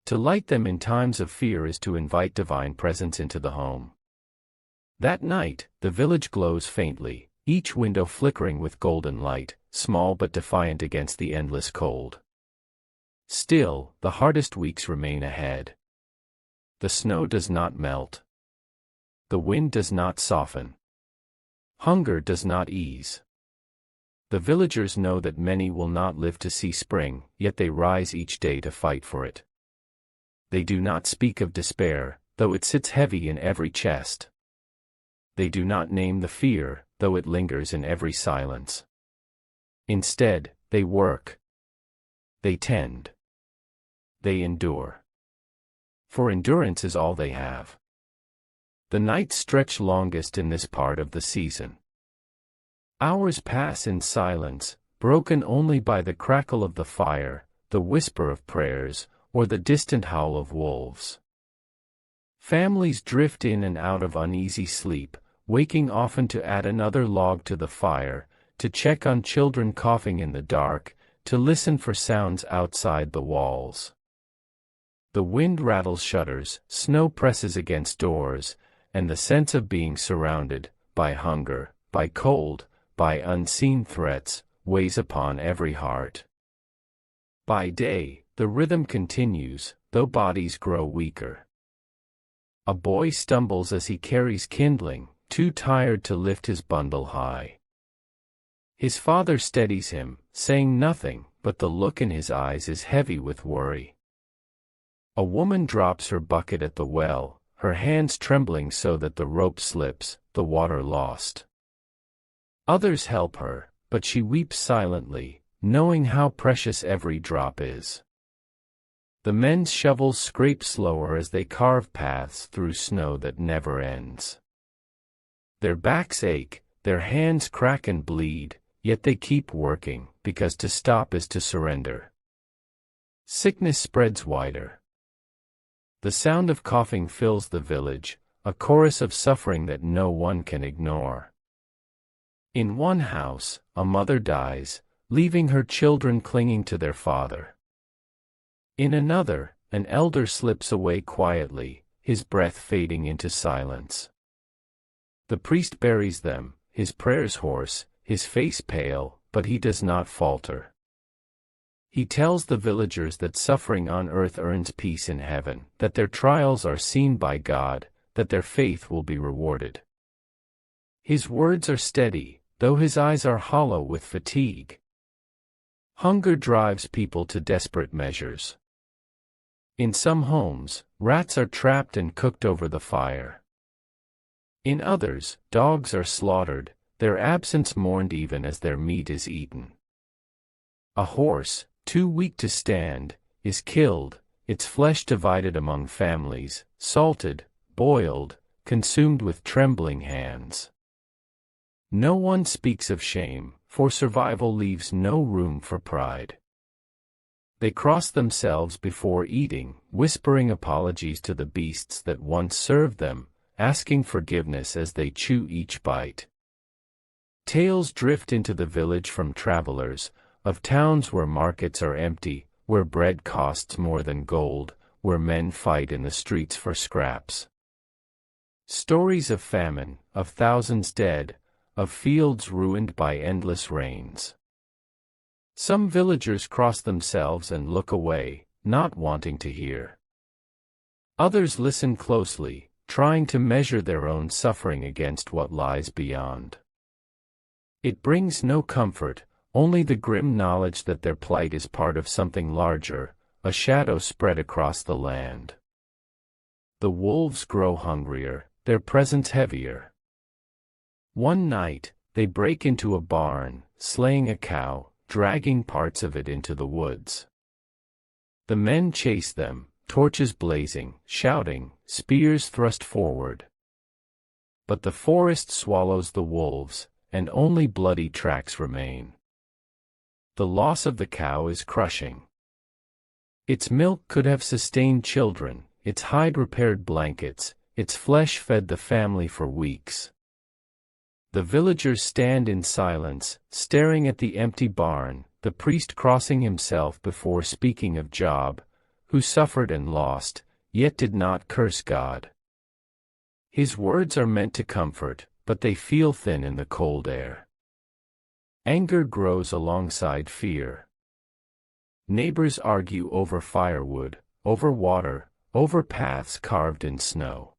S1: To light them in times of fear is to invite divine presence into the home. That night, the village glows faintly, each window flickering with golden light, small but defiant against the endless cold. Still, the hardest weeks remain ahead. The snow does not melt. The wind does not soften. Hunger does not ease. The villagers know that many will not live to see spring, yet they rise each day to fight for it. They do not speak of despair, though it sits heavy in every chest. They do not name the fear, though it lingers in every silence. Instead, they work. They tend. They endure. For endurance is all they have. The nights stretch longest in this part of the season. Hours pass in silence, broken only by the crackle of the fire, the whisper of prayers, or the distant howl of wolves. Families drift in and out of uneasy sleep, waking often to add another log to the fire, to check on children coughing in the dark, to listen for sounds outside the walls. The wind rattles shutters, snow presses against doors, and the sense of being surrounded, by hunger, by cold, by unseen threats, weighs upon every heart. By day, the rhythm continues, though bodies grow weaker. A boy stumbles as he carries kindling, too tired to lift his bundle high. His father steadies him, saying nothing, but the look in his eyes is heavy with worry. A woman drops her bucket at the well, her hands trembling so that the rope slips, the water lost. Others help her, but she weeps silently, knowing how precious every drop is. The men's shovels scrape slower as they carve paths through snow that never ends. Their backs ache, their hands crack and bleed, yet they keep working, because to stop is to surrender. Sickness spreads wider. The sound of coughing fills the village, a chorus of suffering that no one can ignore. In one house, a mother dies, leaving her children clinging to their father. In another, an elder slips away quietly, his breath fading into silence. The priest buries them, his prayers hoarse, his face pale, but he does not falter. He tells the villagers that suffering on earth earns peace in heaven, that their trials are seen by God, that their faith will be rewarded. His words are steady, though his eyes are hollow with fatigue. Hunger drives people to desperate measures. In some homes, rats are trapped and cooked over the fire. In others, dogs are slaughtered, their absence mourned even as their meat is eaten. A horse, too weak to stand, is killed, its flesh divided among families, salted, boiled, consumed with trembling hands. No one speaks of shame, for survival leaves no room for pride. They cross themselves before eating, whispering apologies to the beasts that once served them, asking forgiveness as they chew each bite. Tales drift into the village from travelers, of towns where markets are empty, where bread costs more than gold, where men fight in the streets for scraps. Stories of famine, of thousands dead, of fields ruined by endless rains. Some villagers cross themselves and look away, not wanting to hear. Others listen closely, trying to measure their own suffering against what lies beyond. It brings no comfort, only the grim knowledge that their plight is part of something larger, a shadow spread across the land. The wolves grow hungrier, their presence heavier. One night, they break into a barn, slaying a cow, dragging parts of it into the woods. The men chase them, torches blazing, shouting, spears thrust forward. But the forest swallows the wolves, and only bloody tracks remain. The loss of the cow is crushing. Its milk could have sustained children, its hide repaired blankets, its flesh fed the family for weeks. The villagers stand in silence, staring at the empty barn, the priest crossing himself before speaking of Job, who suffered and lost, yet did not curse God. His words are meant to comfort, but they feel thin in the cold air. Anger grows alongside fear. Neighbors argue over firewood, over water, over paths carved in snow.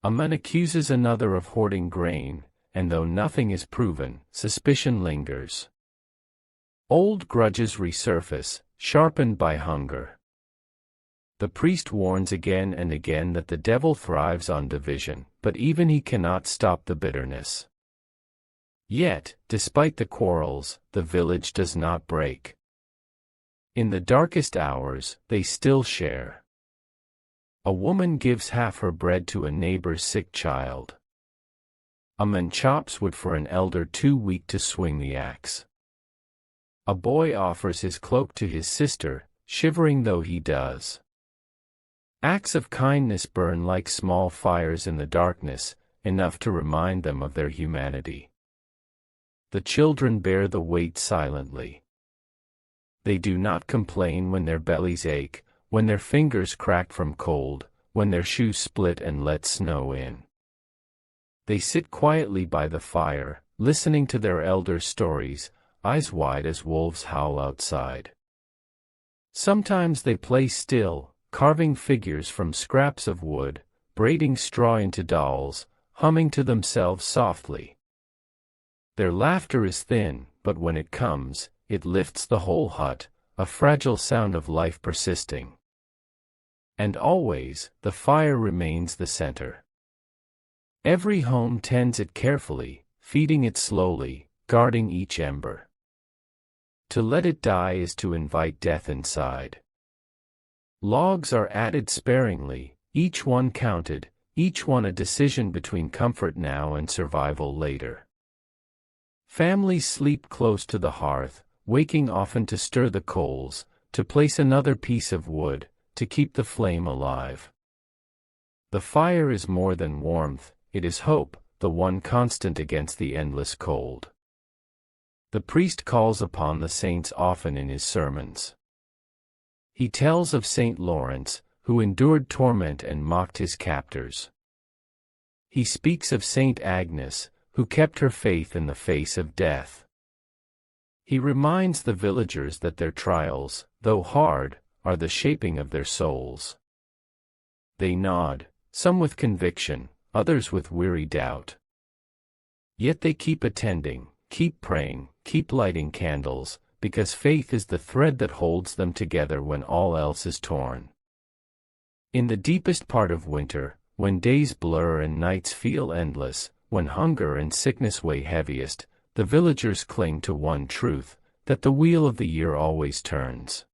S1: A man accuses another of hoarding grain, and though nothing is proven, suspicion lingers. Old grudges resurface, sharpened by hunger. The priest warns again and again that the devil thrives on division, but even he cannot stop the bitterness. Yet, despite the quarrels, the village does not break. In the darkest hours, they still share. A woman gives half her bread to a neighbor's sick child. A man chops wood for an elder too weak to swing the axe. A boy offers his cloak to his sister, shivering though he does. Acts of kindness burn like small fires in the darkness, enough to remind them of their humanity. The children bear the weight silently. They do not complain when their bellies ache, when their fingers crack from cold, when their shoes split and let snow in. They sit quietly by the fire, listening to their elders' stories, eyes wide as wolves howl outside. Sometimes they play still, carving figures from scraps of wood, braiding straw into dolls, humming to themselves softly. Their laughter is thin, but when it comes, it lifts the whole hut, a fragile sound of life persisting. And always, the fire remains the center. Every home tends it carefully, feeding it slowly, guarding each ember. To let it die is to invite death inside. Logs are added sparingly, each one counted, each one a decision between comfort now and survival later. Families sleep close to the hearth, waking often to stir the coals, to place another piece of wood, to keep the flame alive. The fire is more than warmth, it is hope, the one constant against the endless cold. The priest calls upon the saints often in his sermons. He tells of Saint Lawrence, who endured torment and mocked his captors. He speaks of Saint Agnes, who kept her faith in the face of death. He reminds the villagers that their trials, though hard, are the shaping of their souls. They nod, some with conviction, others with weary doubt. Yet they keep attending, keep praying, keep lighting candles, because faith is the thread that holds them together when all else is torn. In the deepest part of winter, when days blur and nights feel endless, when hunger and sickness weigh heaviest, the villagers cling to one truth, that the wheel of the year always turns.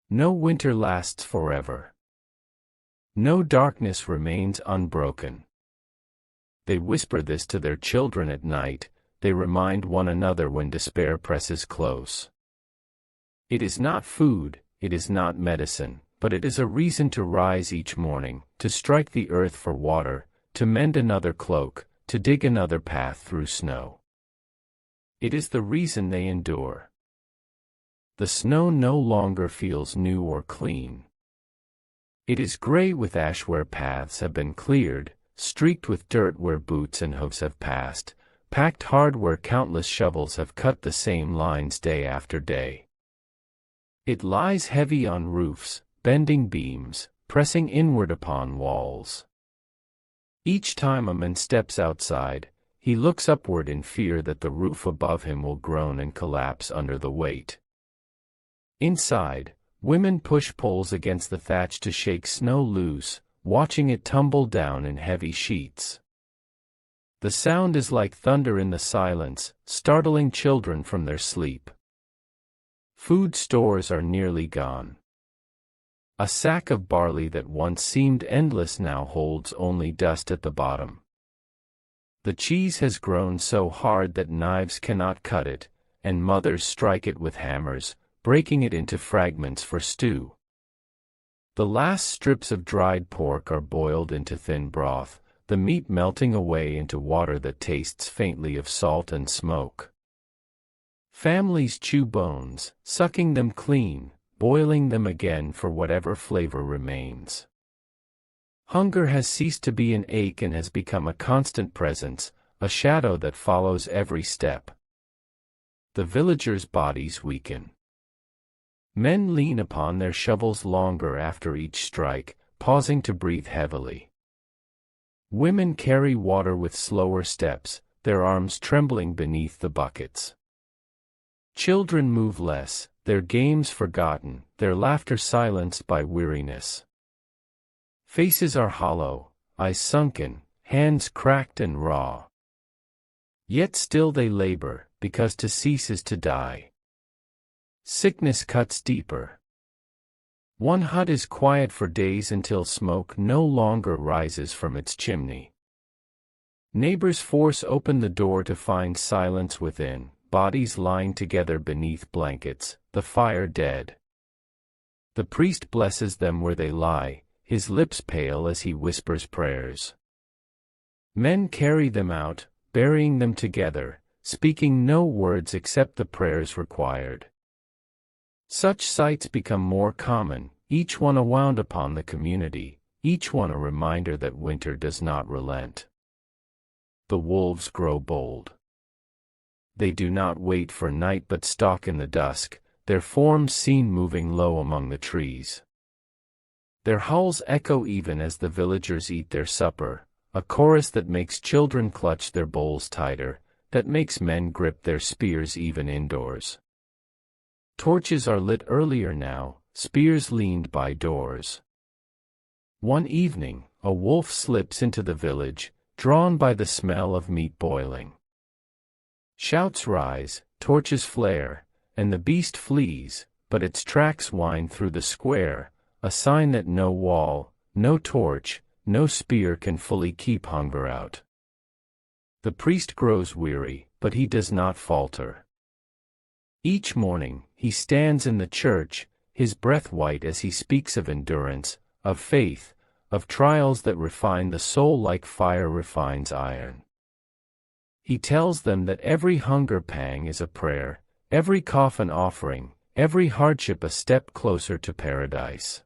S1: No winter lasts forever. No darkness remains unbroken. They whisper this to their children at night, they remind one another when despair presses close. It is not food, it is not medicine, but it is a reason to rise each morning, to strike the earth for water, to mend another cloak, to dig another path through snow. It is the reason they endure. The snow no longer feels new or clean. It is gray with ash where paths have been cleared, streaked with dirt where boots and hooves have passed, packed hard where countless shovels have cut the same lines day after day. It lies heavy on roofs, bending beams, pressing inward upon walls. Each time a man steps outside, he looks upward in fear that the roof above him will groan and collapse under the weight. Inside, women push poles against the thatch to shake snow loose, watching it tumble down in heavy sheets. The sound is like thunder in the silence, startling children from their sleep. Food stores are nearly gone. A sack of barley that once seemed endless now holds only dust at the bottom. The cheese has grown so hard that knives cannot cut it, and mothers strike it with hammers, breaking it into fragments for stew. The last strips of dried pork are boiled into thin broth, the meat melting away into water that tastes faintly of salt and smoke. Families chew bones, sucking them clean, boiling them again for whatever flavor remains. Hunger has ceased to be an ache and has become a constant presence, a shadow that follows every step. The villagers' bodies weaken. Men lean upon their shovels longer after each strike, pausing to breathe heavily. Women carry water with slower steps, their arms trembling beneath the buckets. Children move less, their games forgotten, their laughter silenced by weariness. Faces are hollow, eyes sunken, hands cracked and raw. Yet still they labor, because to cease is to die. Sickness cuts deeper. One hut is quiet for days until smoke no longer rises from its chimney. Neighbors force open the door to find silence within, bodies lying together beneath blankets, the fire dead. The priest blesses them where they lie, his lips pale as he whispers prayers. Men carry them out, burying them together, speaking no words except the prayers required. Such sights become more common, each one a wound upon the community, each one a reminder that winter does not relent. The wolves grow bold. They do not wait for night but stalk in the dusk, their forms seen moving low among the trees. Their howls echo even as the villagers eat their supper, a chorus that makes children clutch their bowls tighter, that makes men grip their spears even indoors. Torches are lit earlier now, spears leaned by doors. One evening, a wolf slips into the village, drawn by the smell of meat boiling. Shouts rise, torches flare, and the beast flees, but its tracks wind through the square, a sign that no wall, no torch, no spear can fully keep hunger out. The priest grows weary, but he does not falter. Each morning, he stands in the church, his breath white as he speaks of endurance, of faith, of trials that refine the soul like fire refines iron. He tells them that every hunger pang is a prayer, every cough an offering, every hardship a step closer to paradise.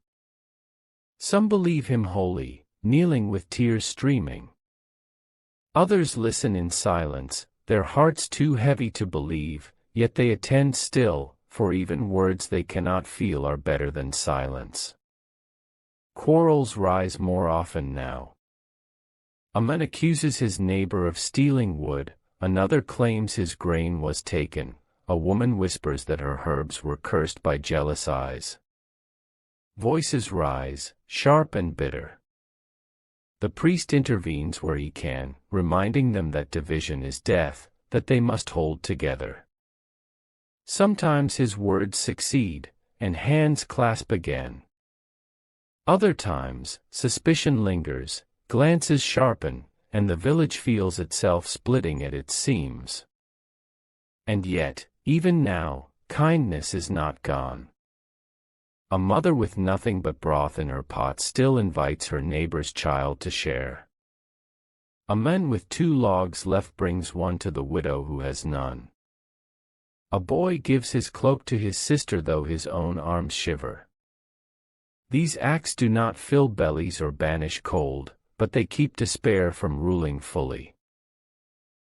S1: Some believe him wholly, kneeling with tears streaming. Others listen in silence, their hearts too heavy to believe, yet they attend still, for even words they cannot feel are better than silence. Quarrels rise more often now. A man accuses his neighbor of stealing wood, another claims his grain was taken, a woman whispers that her herbs were cursed by jealous eyes. Voices rise, sharp and bitter. The priest intervenes where he can, reminding them that division is death, that they must hold together. Sometimes his words succeed, and hands clasp again. Other times, suspicion lingers, glances sharpen, and the village feels itself splitting at its seams. And yet, even now, kindness is not gone. A mother with nothing but broth in her pot still invites her neighbor's child to share. A man with 2 logs left brings one to the widow who has none. A boy gives his cloak to his sister though his own arms shiver. These acts do not fill bellies or banish cold, but they keep despair from ruling fully.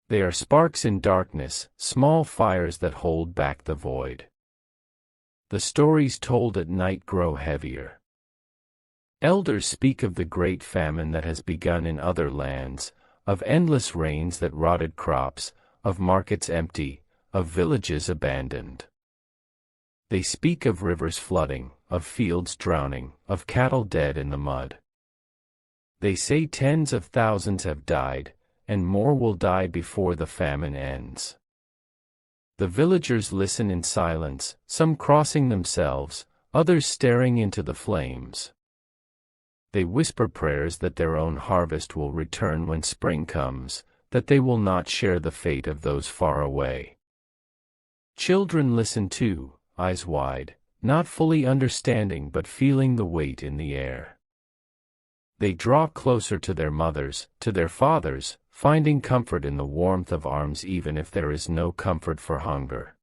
S1: They are sparks in darkness, small fires that hold back the void. The stories told at night grow heavier. Elders speak of the great famine that has begun in other lands, of endless rains that rotted crops, of markets empty, of villages abandoned. They speak of rivers flooding, of fields drowning, of cattle dead in the mud. They say tens of thousands have died, and more will die before the famine ends. The villagers listen in silence, some crossing themselves, others staring into the flames. They whisper prayers that their own harvest will return when spring comes, that they will not share the fate of those far away. Children listen too, eyes wide, not fully understanding but feeling the weight in the air. They draw closer to their mothers, to their fathers, finding comfort in the warmth of arms even if there is no comfort for hunger.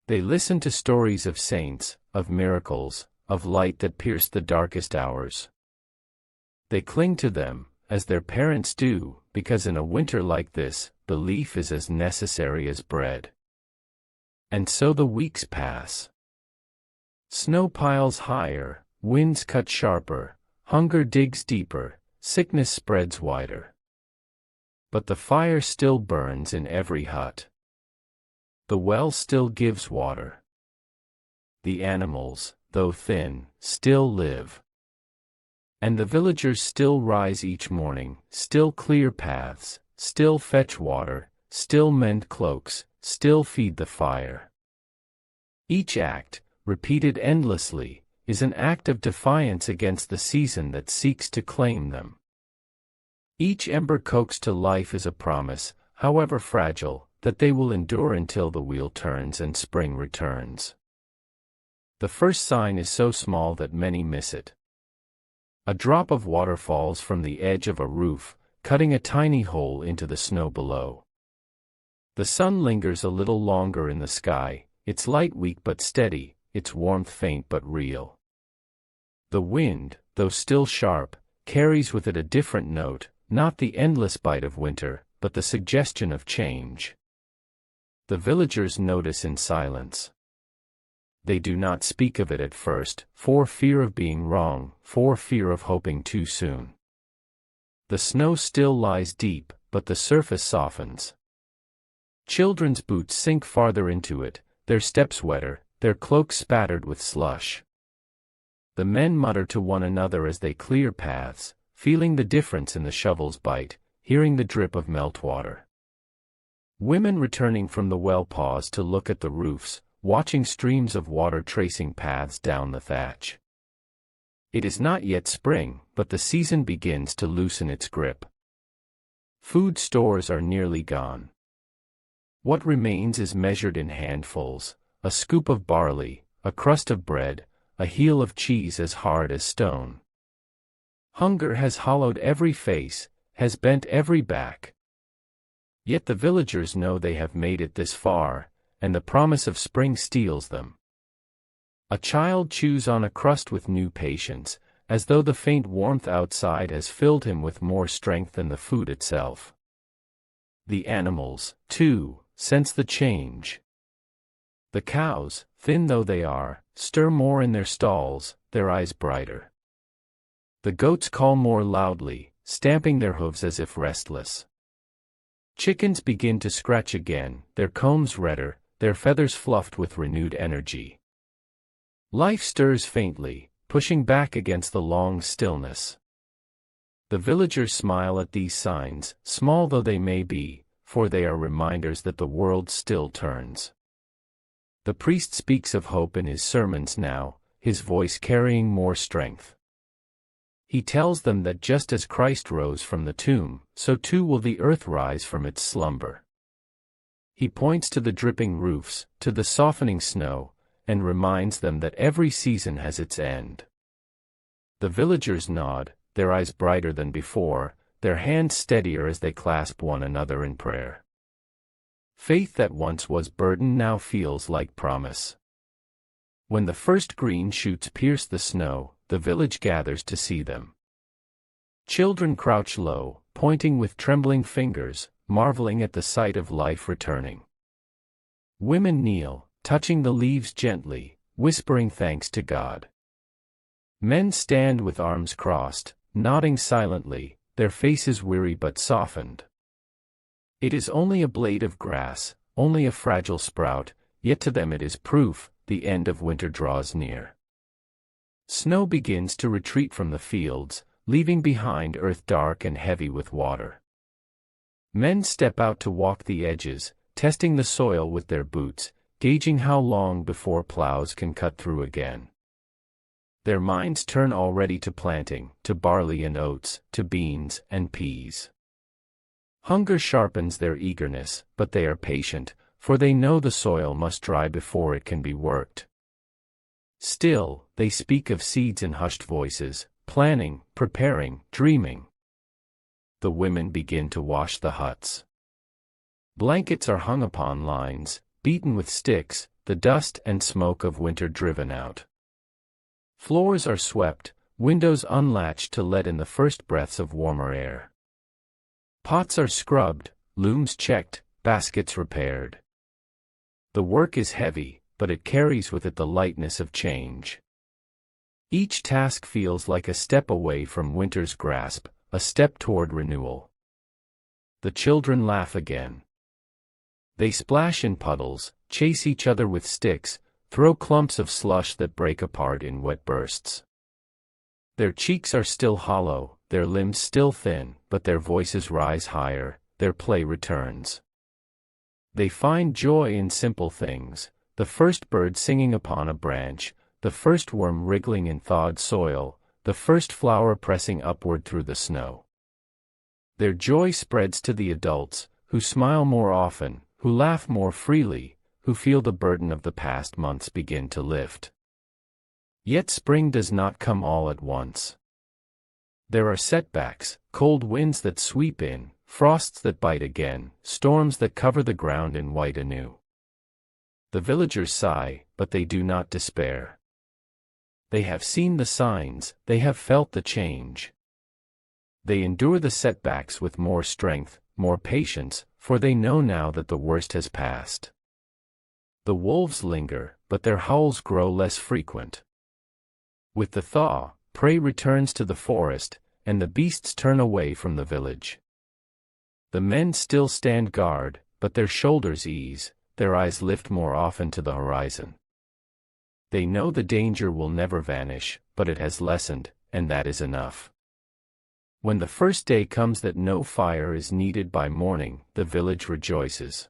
S1: They listen to stories of saints, of miracles, of light that pierced the darkest hours. They cling to them, as their parents do, because in a winter like this, belief is as necessary as bread. And so the weeks pass. Snow piles higher, winds cut sharper, hunger digs deeper, sickness spreads wider. But the fire still burns in every hut. The well still gives water. The animals, though thin, still live. And the villagers still rise each morning, still clear paths, still fetch water, still mend cloaks, still feed the fire. Each act, repeated endlessly, is an act of defiance against the season that seeks to claim them. Each ember coaxed to life is a promise, however fragile, that they will endure until the wheel turns and spring returns. The first sign is so small that many miss it. A drop of water falls from the edge of a roof, cutting a tiny hole into the snow below. The sun lingers a little longer in the sky, its light weak but steady, its warmth faint but real. The wind, though still sharp, carries with it a different note, not the endless bite of winter, but the suggestion of change. The villagers notice in silence. They do not speak of it at first, for fear of being wrong, for fear of hoping too soon. The snow still lies deep, but the surface softens. Children's boots sink farther into it, their steps wetter, their cloaks spattered with slush. The men mutter to one another as they clear paths, feeling the difference in the shovel's bite, hearing the drip of meltwater. Women returning from the well pause to look at the roofs, watching streams of water tracing paths down the thatch. It is not yet spring, but the season begins to loosen its grip. Food stores are nearly gone. What remains is measured in handfuls, a scoop of barley, a crust of bread, a heel of cheese as hard as stone. Hunger has hollowed every face, has bent every back. Yet the villagers know they have made it this far, and the promise of spring steals them. A child chews on a crust with new patience, as though the faint warmth outside has filled him with more strength than the food itself. The animals, too, sense the change. The cows, thin though they are, stir more in their stalls, their eyes brighter. The goats call more loudly, stamping their hooves as if restless. Chickens begin to scratch again, their combs redder, their feathers fluffed with renewed energy. Life stirs faintly, pushing back against the long stillness. The villagers smile at these signs, small though they may be, for they are reminders that the world still turns. The priest speaks of hope in his sermons now, his voice carrying more strength. He tells them that just as Christ rose from the tomb, so too will the earth rise from its slumber. He points to the dripping roofs, to the softening snow, and reminds them that every season has its end. The villagers nod, their eyes brighter than before, their hands steadier as they clasp one another in prayer. Faith that once was burden now feels like promise. When the first green shoots pierce the snow, the village gathers to see them. Children crouch low, pointing with trembling fingers, marveling at the sight of life returning. Women kneel, touching the leaves gently, whispering thanks to God. Men stand with arms crossed, nodding silently, their faces weary but softened. It is only a blade of grass, only a fragile sprout, yet to them it is proof, the end of winter draws near. Snow begins to retreat from the fields, leaving behind earth dark and heavy with water. Men step out to walk the edges, testing the soil with their boots, gauging how long before plows can cut through again. Their minds turn already to planting, to barley and oats, to beans and peas. Hunger sharpens their eagerness, but they are patient, for they know the soil must dry before it can be worked. Still, they speak of seeds in hushed voices, planning, preparing, dreaming. The women begin to wash the huts. Blankets are hung upon lines, beaten with sticks, the dust and smoke of winter driven out. Floors are swept, windows unlatched to let in the first breaths of warmer air. Pots are scrubbed, looms checked, baskets repaired. The work is heavy, but it carries with it the lightness of change. Each task feels like a step away from winter's grasp, a step toward renewal. The children laugh again. They splash in puddles, chase each other with sticks, throw clumps of slush that break apart in wet bursts. Their cheeks are still hollow, their limbs still thin, but their voices rise higher, their play returns. They find joy in simple things, the first bird singing upon a branch, the first worm wriggling in thawed soil, the first flower pressing upward through the snow. Their joy spreads to the adults, who smile more often, who laugh more freely, who feel the burden of the past months begin to lift. Yet spring does not come all at once. There are setbacks, cold winds that sweep in, frosts that bite again, storms that cover the ground in white anew. The villagers sigh, but they do not despair. They have seen the signs, they have felt the change. They endure the setbacks with more strength, more patience, for they know now that the worst has passed. The wolves linger, but their howls grow less frequent. With the thaw, prey returns to the forest, and the beasts turn away from the village. The men still stand guard, but their shoulders ease, their eyes lift more often to the horizon. They know the danger will never vanish, but it has lessened, and that is enough. When the first day comes that no fire is needed by morning, the village rejoices.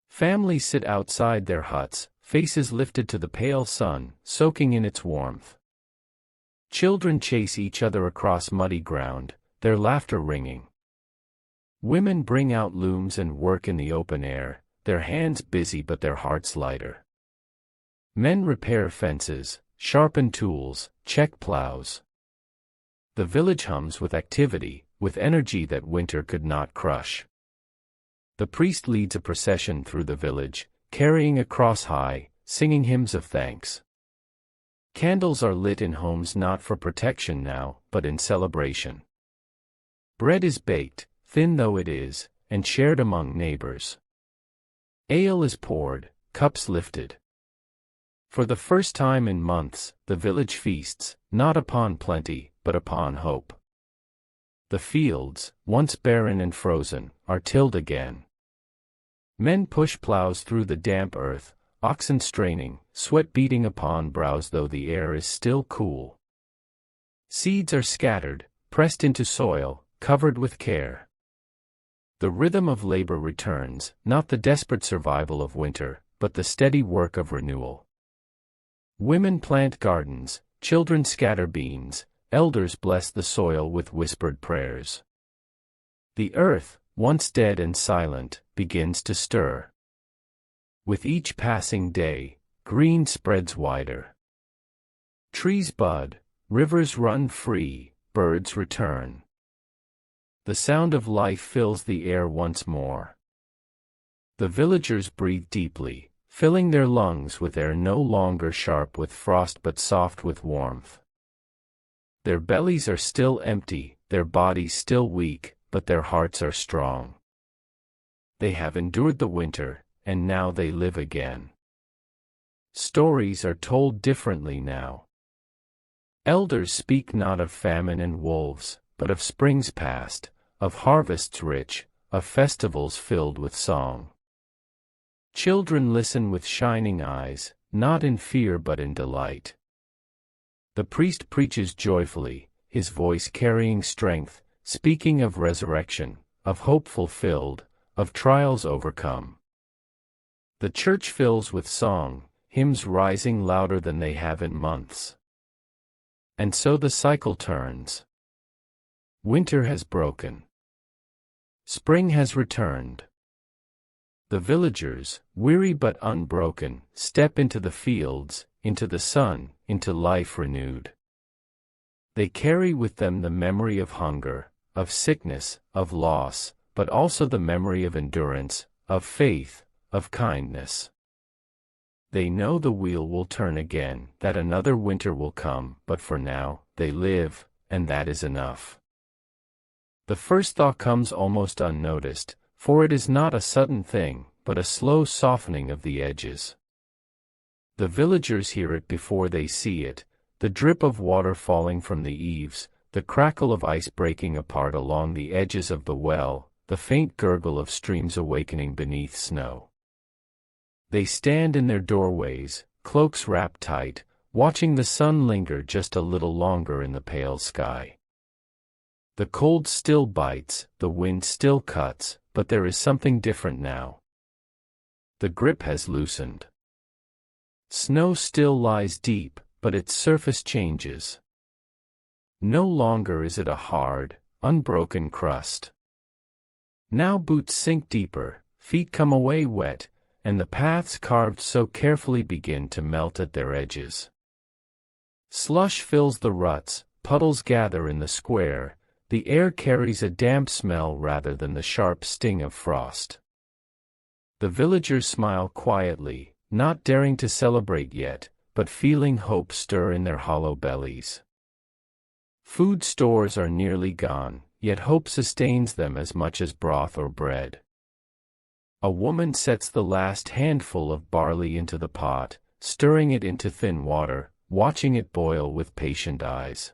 S1: Families sit outside their huts, faces lifted to the pale sun, soaking in its warmth. Children chase each other across muddy ground, their laughter ringing. Women bring out looms and work in the open air, their hands busy but their hearts lighter. Men repair fences, sharpen tools, check plows. The village hums with activity, with energy that winter could not crush. The priest leads a procession through the village, carrying a cross high, singing hymns of thanks. Candles are lit in homes not for protection now, but in celebration. Bread is baked, thin though it is, and shared among neighbors. Ale is poured, cups lifted. For the first time in months, the village feasts, not upon plenty, but upon hope. The fields, once barren and frozen, are tilled again. Men push plows through the damp earth, oxen straining, sweat beating upon brows though the air is still cool. Seeds are scattered, pressed into soil, covered with care. The rhythm of labor returns, not the desperate survival of winter, but the steady work of renewal. Women plant gardens, children scatter beans, elders bless the soil with whispered prayers. The earth, once dead and silent, begins to stir. With each passing day, green spreads wider. Trees bud, rivers run free, birds return. The sound of life fills the air once more. The villagers breathe deeply, filling their lungs with air no longer sharp with frost but soft with warmth. Their bellies are still empty, their bodies still weak, but their hearts are strong. They have endured the winter, and now they live again. Stories are told differently now. Elders speak not of famine and wolves, but of springs past, of harvests rich, of festivals filled with song. Children listen with shining eyes, not in fear but in delight. The priest preaches joyfully, his voice carrying strength, speaking of resurrection, of hope fulfilled, of trials overcome. The church fills with song, hymns rising louder than they have in months. And so the cycle turns. Winter has broken. Spring has returned. The villagers, weary but unbroken, step into the fields, into the sun, into life renewed. They carry with them the memory of hunger, of sickness, of loss, but also the memory of endurance, of faith, of kindness. They know the wheel will turn again, that another winter will come, but for now, they live, and that is enough. The first thaw comes almost unnoticed, for it is not a sudden thing, but a slow softening of the edges. The villagers hear it before they see it, the drip of water falling from the eaves, the crackle of ice breaking apart along the edges of the well, the faint gurgle of streams awakening beneath snow. They stand in their doorways, cloaks wrapped tight, watching the sun linger just a little longer in the pale sky. The cold still bites, the wind still cuts, but there is something different now. The grip has loosened. Snow still lies deep, but its surface changes. No longer is it a hard, unbroken crust. Now boots sink deeper, feet come away wet, and the paths carved so carefully begin to melt at their edges. Slush fills the ruts, puddles gather in the square, the air carries a damp smell rather than the sharp sting of frost. The villagers smile quietly, not daring to celebrate yet, but feeling hope stir in their hollow bellies. Food stores are nearly gone, yet hope sustains them as much as broth or bread. A woman sets the last handful of barley into the pot, stirring it into thin water, watching it boil with patient eyes.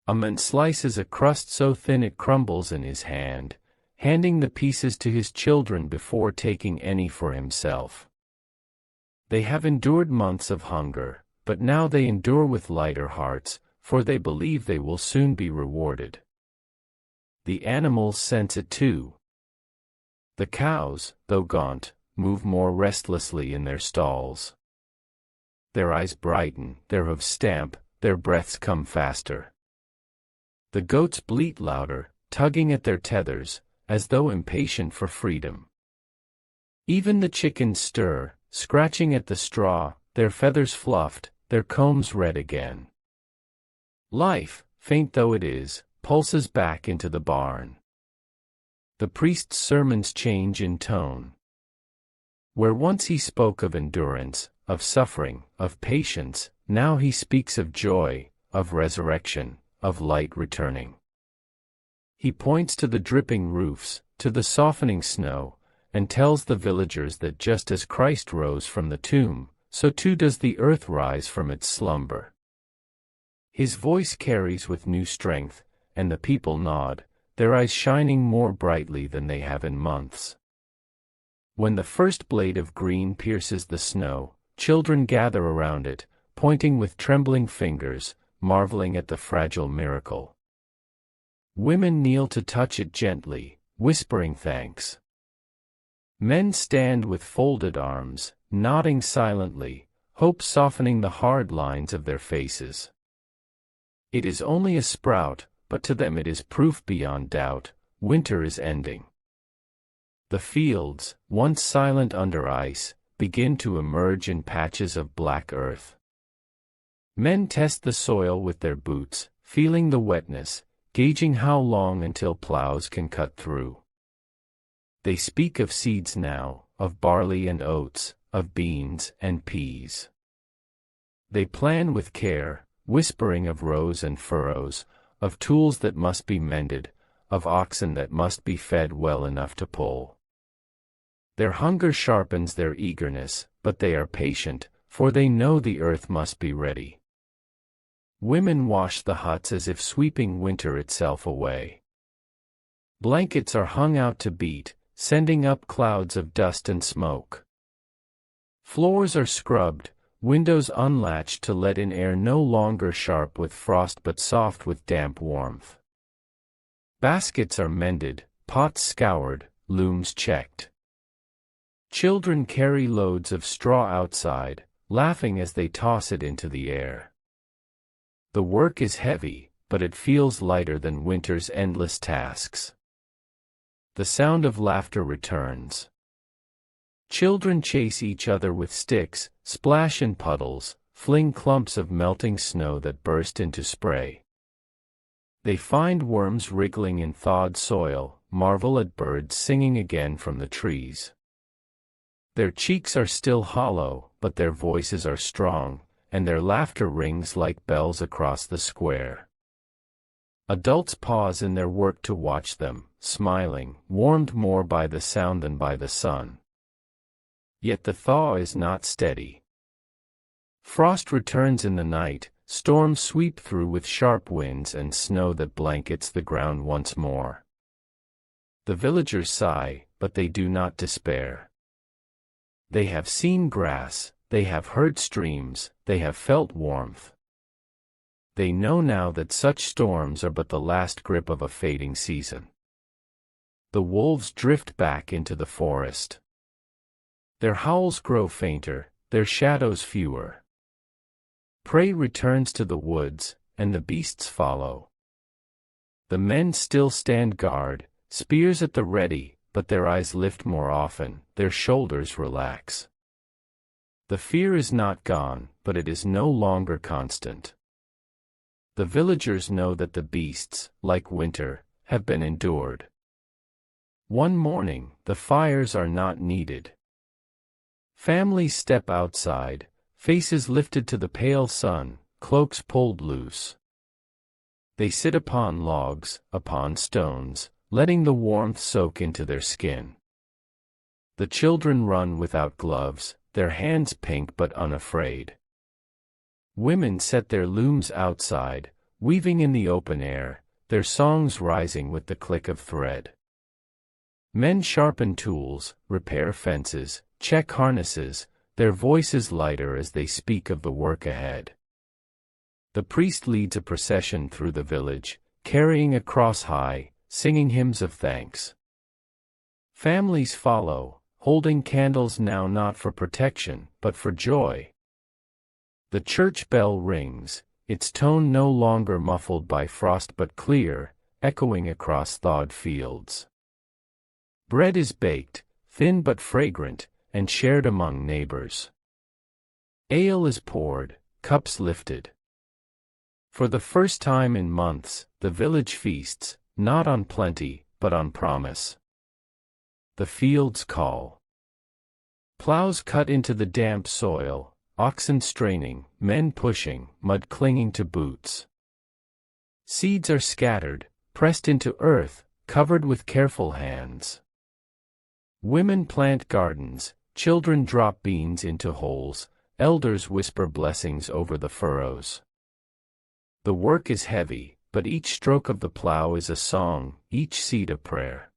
S1: A man slices a crust so thin it crumbles in his hand, handing the pieces to his children before taking any for himself. They have endured months of hunger, but now they endure with lighter hearts, for they believe they will soon be rewarded. The animals sense it too. The cows, though gaunt, move more restlessly in their stalls. Their eyes brighten, their hooves stamp, their breaths come faster. The goats bleat louder, tugging at their tethers, as though impatient for freedom. Even the chickens stir, scratching at the straw, their feathers fluffed, their combs red again. Life, faint though it is, pulses back into the barn. The priest's sermons change in tone. Where once he spoke of endurance, of suffering, of patience, now he speaks of joy, of resurrection, of light returning. He points to the dripping roofs, to the softening snow, and tells the villagers that just as Christ rose from the tomb, so too does the earth rise from its slumber. His voice carries with new strength, and the people nod, their eyes shining more brightly than they have in months. When the first blade of green pierces the snow, children gather around it, pointing with trembling fingers, marveling at the fragile miracle. Women kneel to touch it gently, whispering thanks. Men stand with folded arms, nodding silently, hope softening the hard lines of their faces. It is only a sprout, but to them it is proof beyond doubt, winter is ending. The fields, once silent under ice, begin to emerge in patches of black earth. Men test the soil with their boots, feeling the wetness, gauging how long until plows can cut through. They speak of seeds now, of barley and oats, of beans and peas. They plan with care, whispering of rows and furrows, of tools that must be mended, of oxen that must be fed well enough to pull. Their hunger sharpens their eagerness, but they are patient, for they know the earth must be ready. Women wash the huts as if sweeping winter itself away. Blankets are hung out to beat, sending up clouds of dust and smoke. Floors are scrubbed, windows unlatched to let in air no longer sharp with frost but soft with damp warmth. Baskets are mended, pots scoured, looms checked. Children carry loads of straw outside, laughing as they toss it into the air. The work is heavy, but it feels lighter than winter's endless tasks. The sound of laughter returns. Children chase each other with sticks, splash in puddles, fling clumps of melting snow that burst into spray. They find worms wriggling in thawed soil, marvel at birds singing again from the trees. Their cheeks are still hollow, but their voices are strong, and their laughter rings like bells across the square. Adults pause in their work to watch them, smiling, warmed more by the sound than by the sun. Yet the thaw is not steady. Frost returns in the night, storms sweep through with sharp winds and snow that blankets the ground once more. The villagers sigh, but they do not despair. They have seen grass, they have heard streams, they have felt warmth. They know now that such storms are but the last grip of a fading season. The wolves drift back into the forest. Their howls grow fainter, their shadows fewer. Prey returns to the woods, and the beasts follow. The men still stand guard, spears at the ready, but their eyes lift more often, their shoulders relax. The fear is not gone, but it is no longer constant. The villagers know that the beasts, like winter, have been endured. One morning, the fires are not needed. Families step outside, faces lifted to the pale sun, cloaks pulled loose. They sit upon logs, upon stones, letting the warmth soak into their skin. The children run without gloves, their hands pink but unafraid. Women set their looms outside, weaving in the open air, their songs rising with the click of thread. Men sharpen tools, repair fences, check harnesses, their voices lighter as they speak of the work ahead. The priest leads a procession through the village, carrying a cross high, singing hymns of thanks. Families follow, holding candles now not for protection, but for joy. The church bell rings, its tone no longer muffled by frost but clear, echoing across thawed fields. Bread is baked, thin but fragrant, and shared among neighbors. Ale is poured, cups lifted. For the first time in months, the village feasts, not on plenty, but on promise. The fields call. Plows cut into the damp soil, oxen straining, men pushing, mud clinging to boots. Seeds are scattered, pressed into earth, covered with careful hands. Women plant gardens, children drop beans into holes, elders whisper blessings over the furrows. The work is heavy, but each stroke of the plow is a song, each seed a prayer.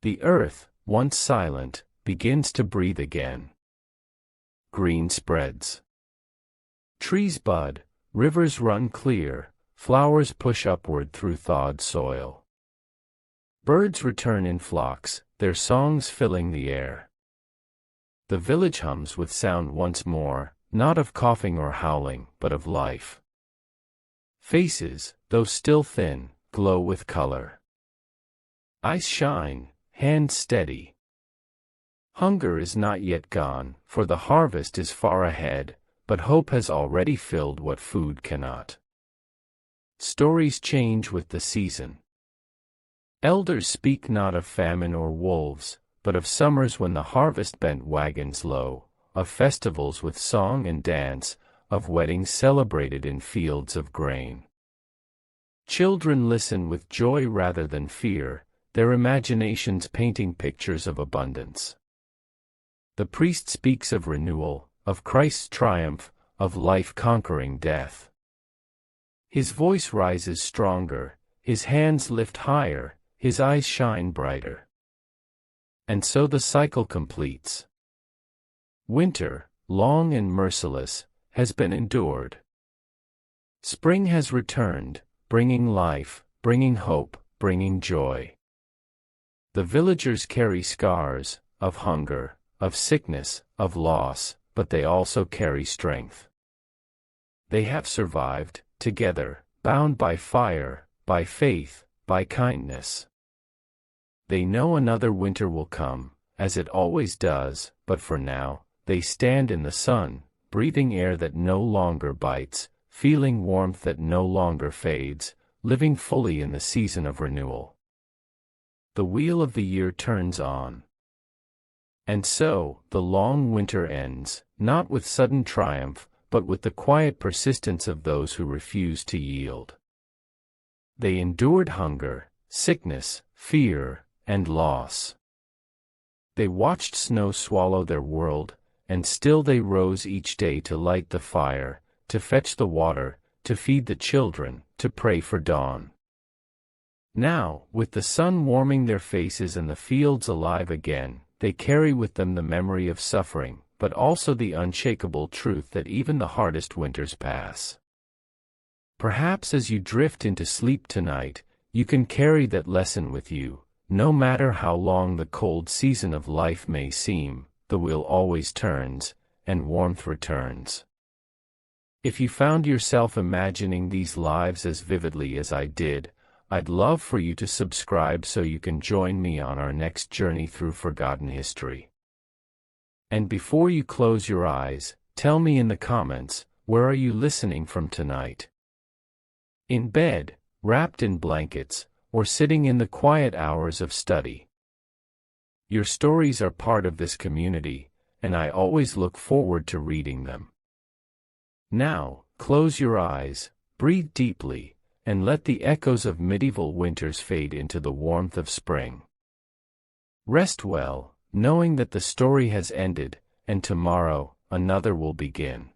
S1: The earth, once silent, begins to breathe again. Green spreads. Trees bud, rivers run clear, flowers push upward through thawed soil. Birds return in flocks, their songs filling the air. The village hums with sound once more, not of coughing or howling, but of life. Faces, though still thin, glow with color. Eyes shine, hands steady. Hunger is not yet gone, for the harvest is far ahead, but hope has already filled what food cannot. Stories change with the season. Elders speak not of famine or wolves, but of summers when the harvest bent wagons low, of festivals with song and dance, of weddings celebrated in fields of grain. Children listen with joy rather than fear, their imaginations painting pictures of abundance. The priest speaks of renewal, of Christ's triumph, of life conquering death. His voice rises stronger, his hands lift higher, his eyes shine brighter. And so the cycle completes. Winter, long and merciless, has been endured. Spring has returned, bringing life, bringing hope, bringing joy. The villagers carry scars, of hunger, of sickness, of loss, but they also carry strength. They have survived, together, bound by fire, by faith, by kindness. They know another winter will come, as it always does, but for now, they stand in the sun, breathing air that no longer bites, feeling warmth that no longer fades, living fully in the season of renewal. The wheel of the year turns on. And so, the long winter ends, not with sudden triumph, but with the quiet persistence of those who refuse to yield. They endured hunger, sickness, fear, and loss. They watched snow swallow their world, and still they rose each day to light the fire, to fetch the water, to feed the children, to pray for dawn. Now, with the sun warming their faces and the fields alive again, they carry with them the memory of suffering, but also the unshakable truth that even the hardest winters pass. Perhaps as you drift into sleep tonight, you can carry that lesson with you. No matter how long the cold season of life may seem, the wheel always turns, and warmth returns. If you found yourself imagining these lives as vividly as I did, I'd love for you to subscribe so you can join me on our next journey through forgotten history. And before you close your eyes, tell me in the comments, where are you listening from tonight? In bed, wrapped in blankets, or sitting in the quiet hours of study. Your stories are part of this community, and I always look forward to reading them. Now, close your eyes, breathe deeply, and let the echoes of medieval winters fade into the warmth of spring. Rest well, knowing that the story has ended, and tomorrow, another will begin.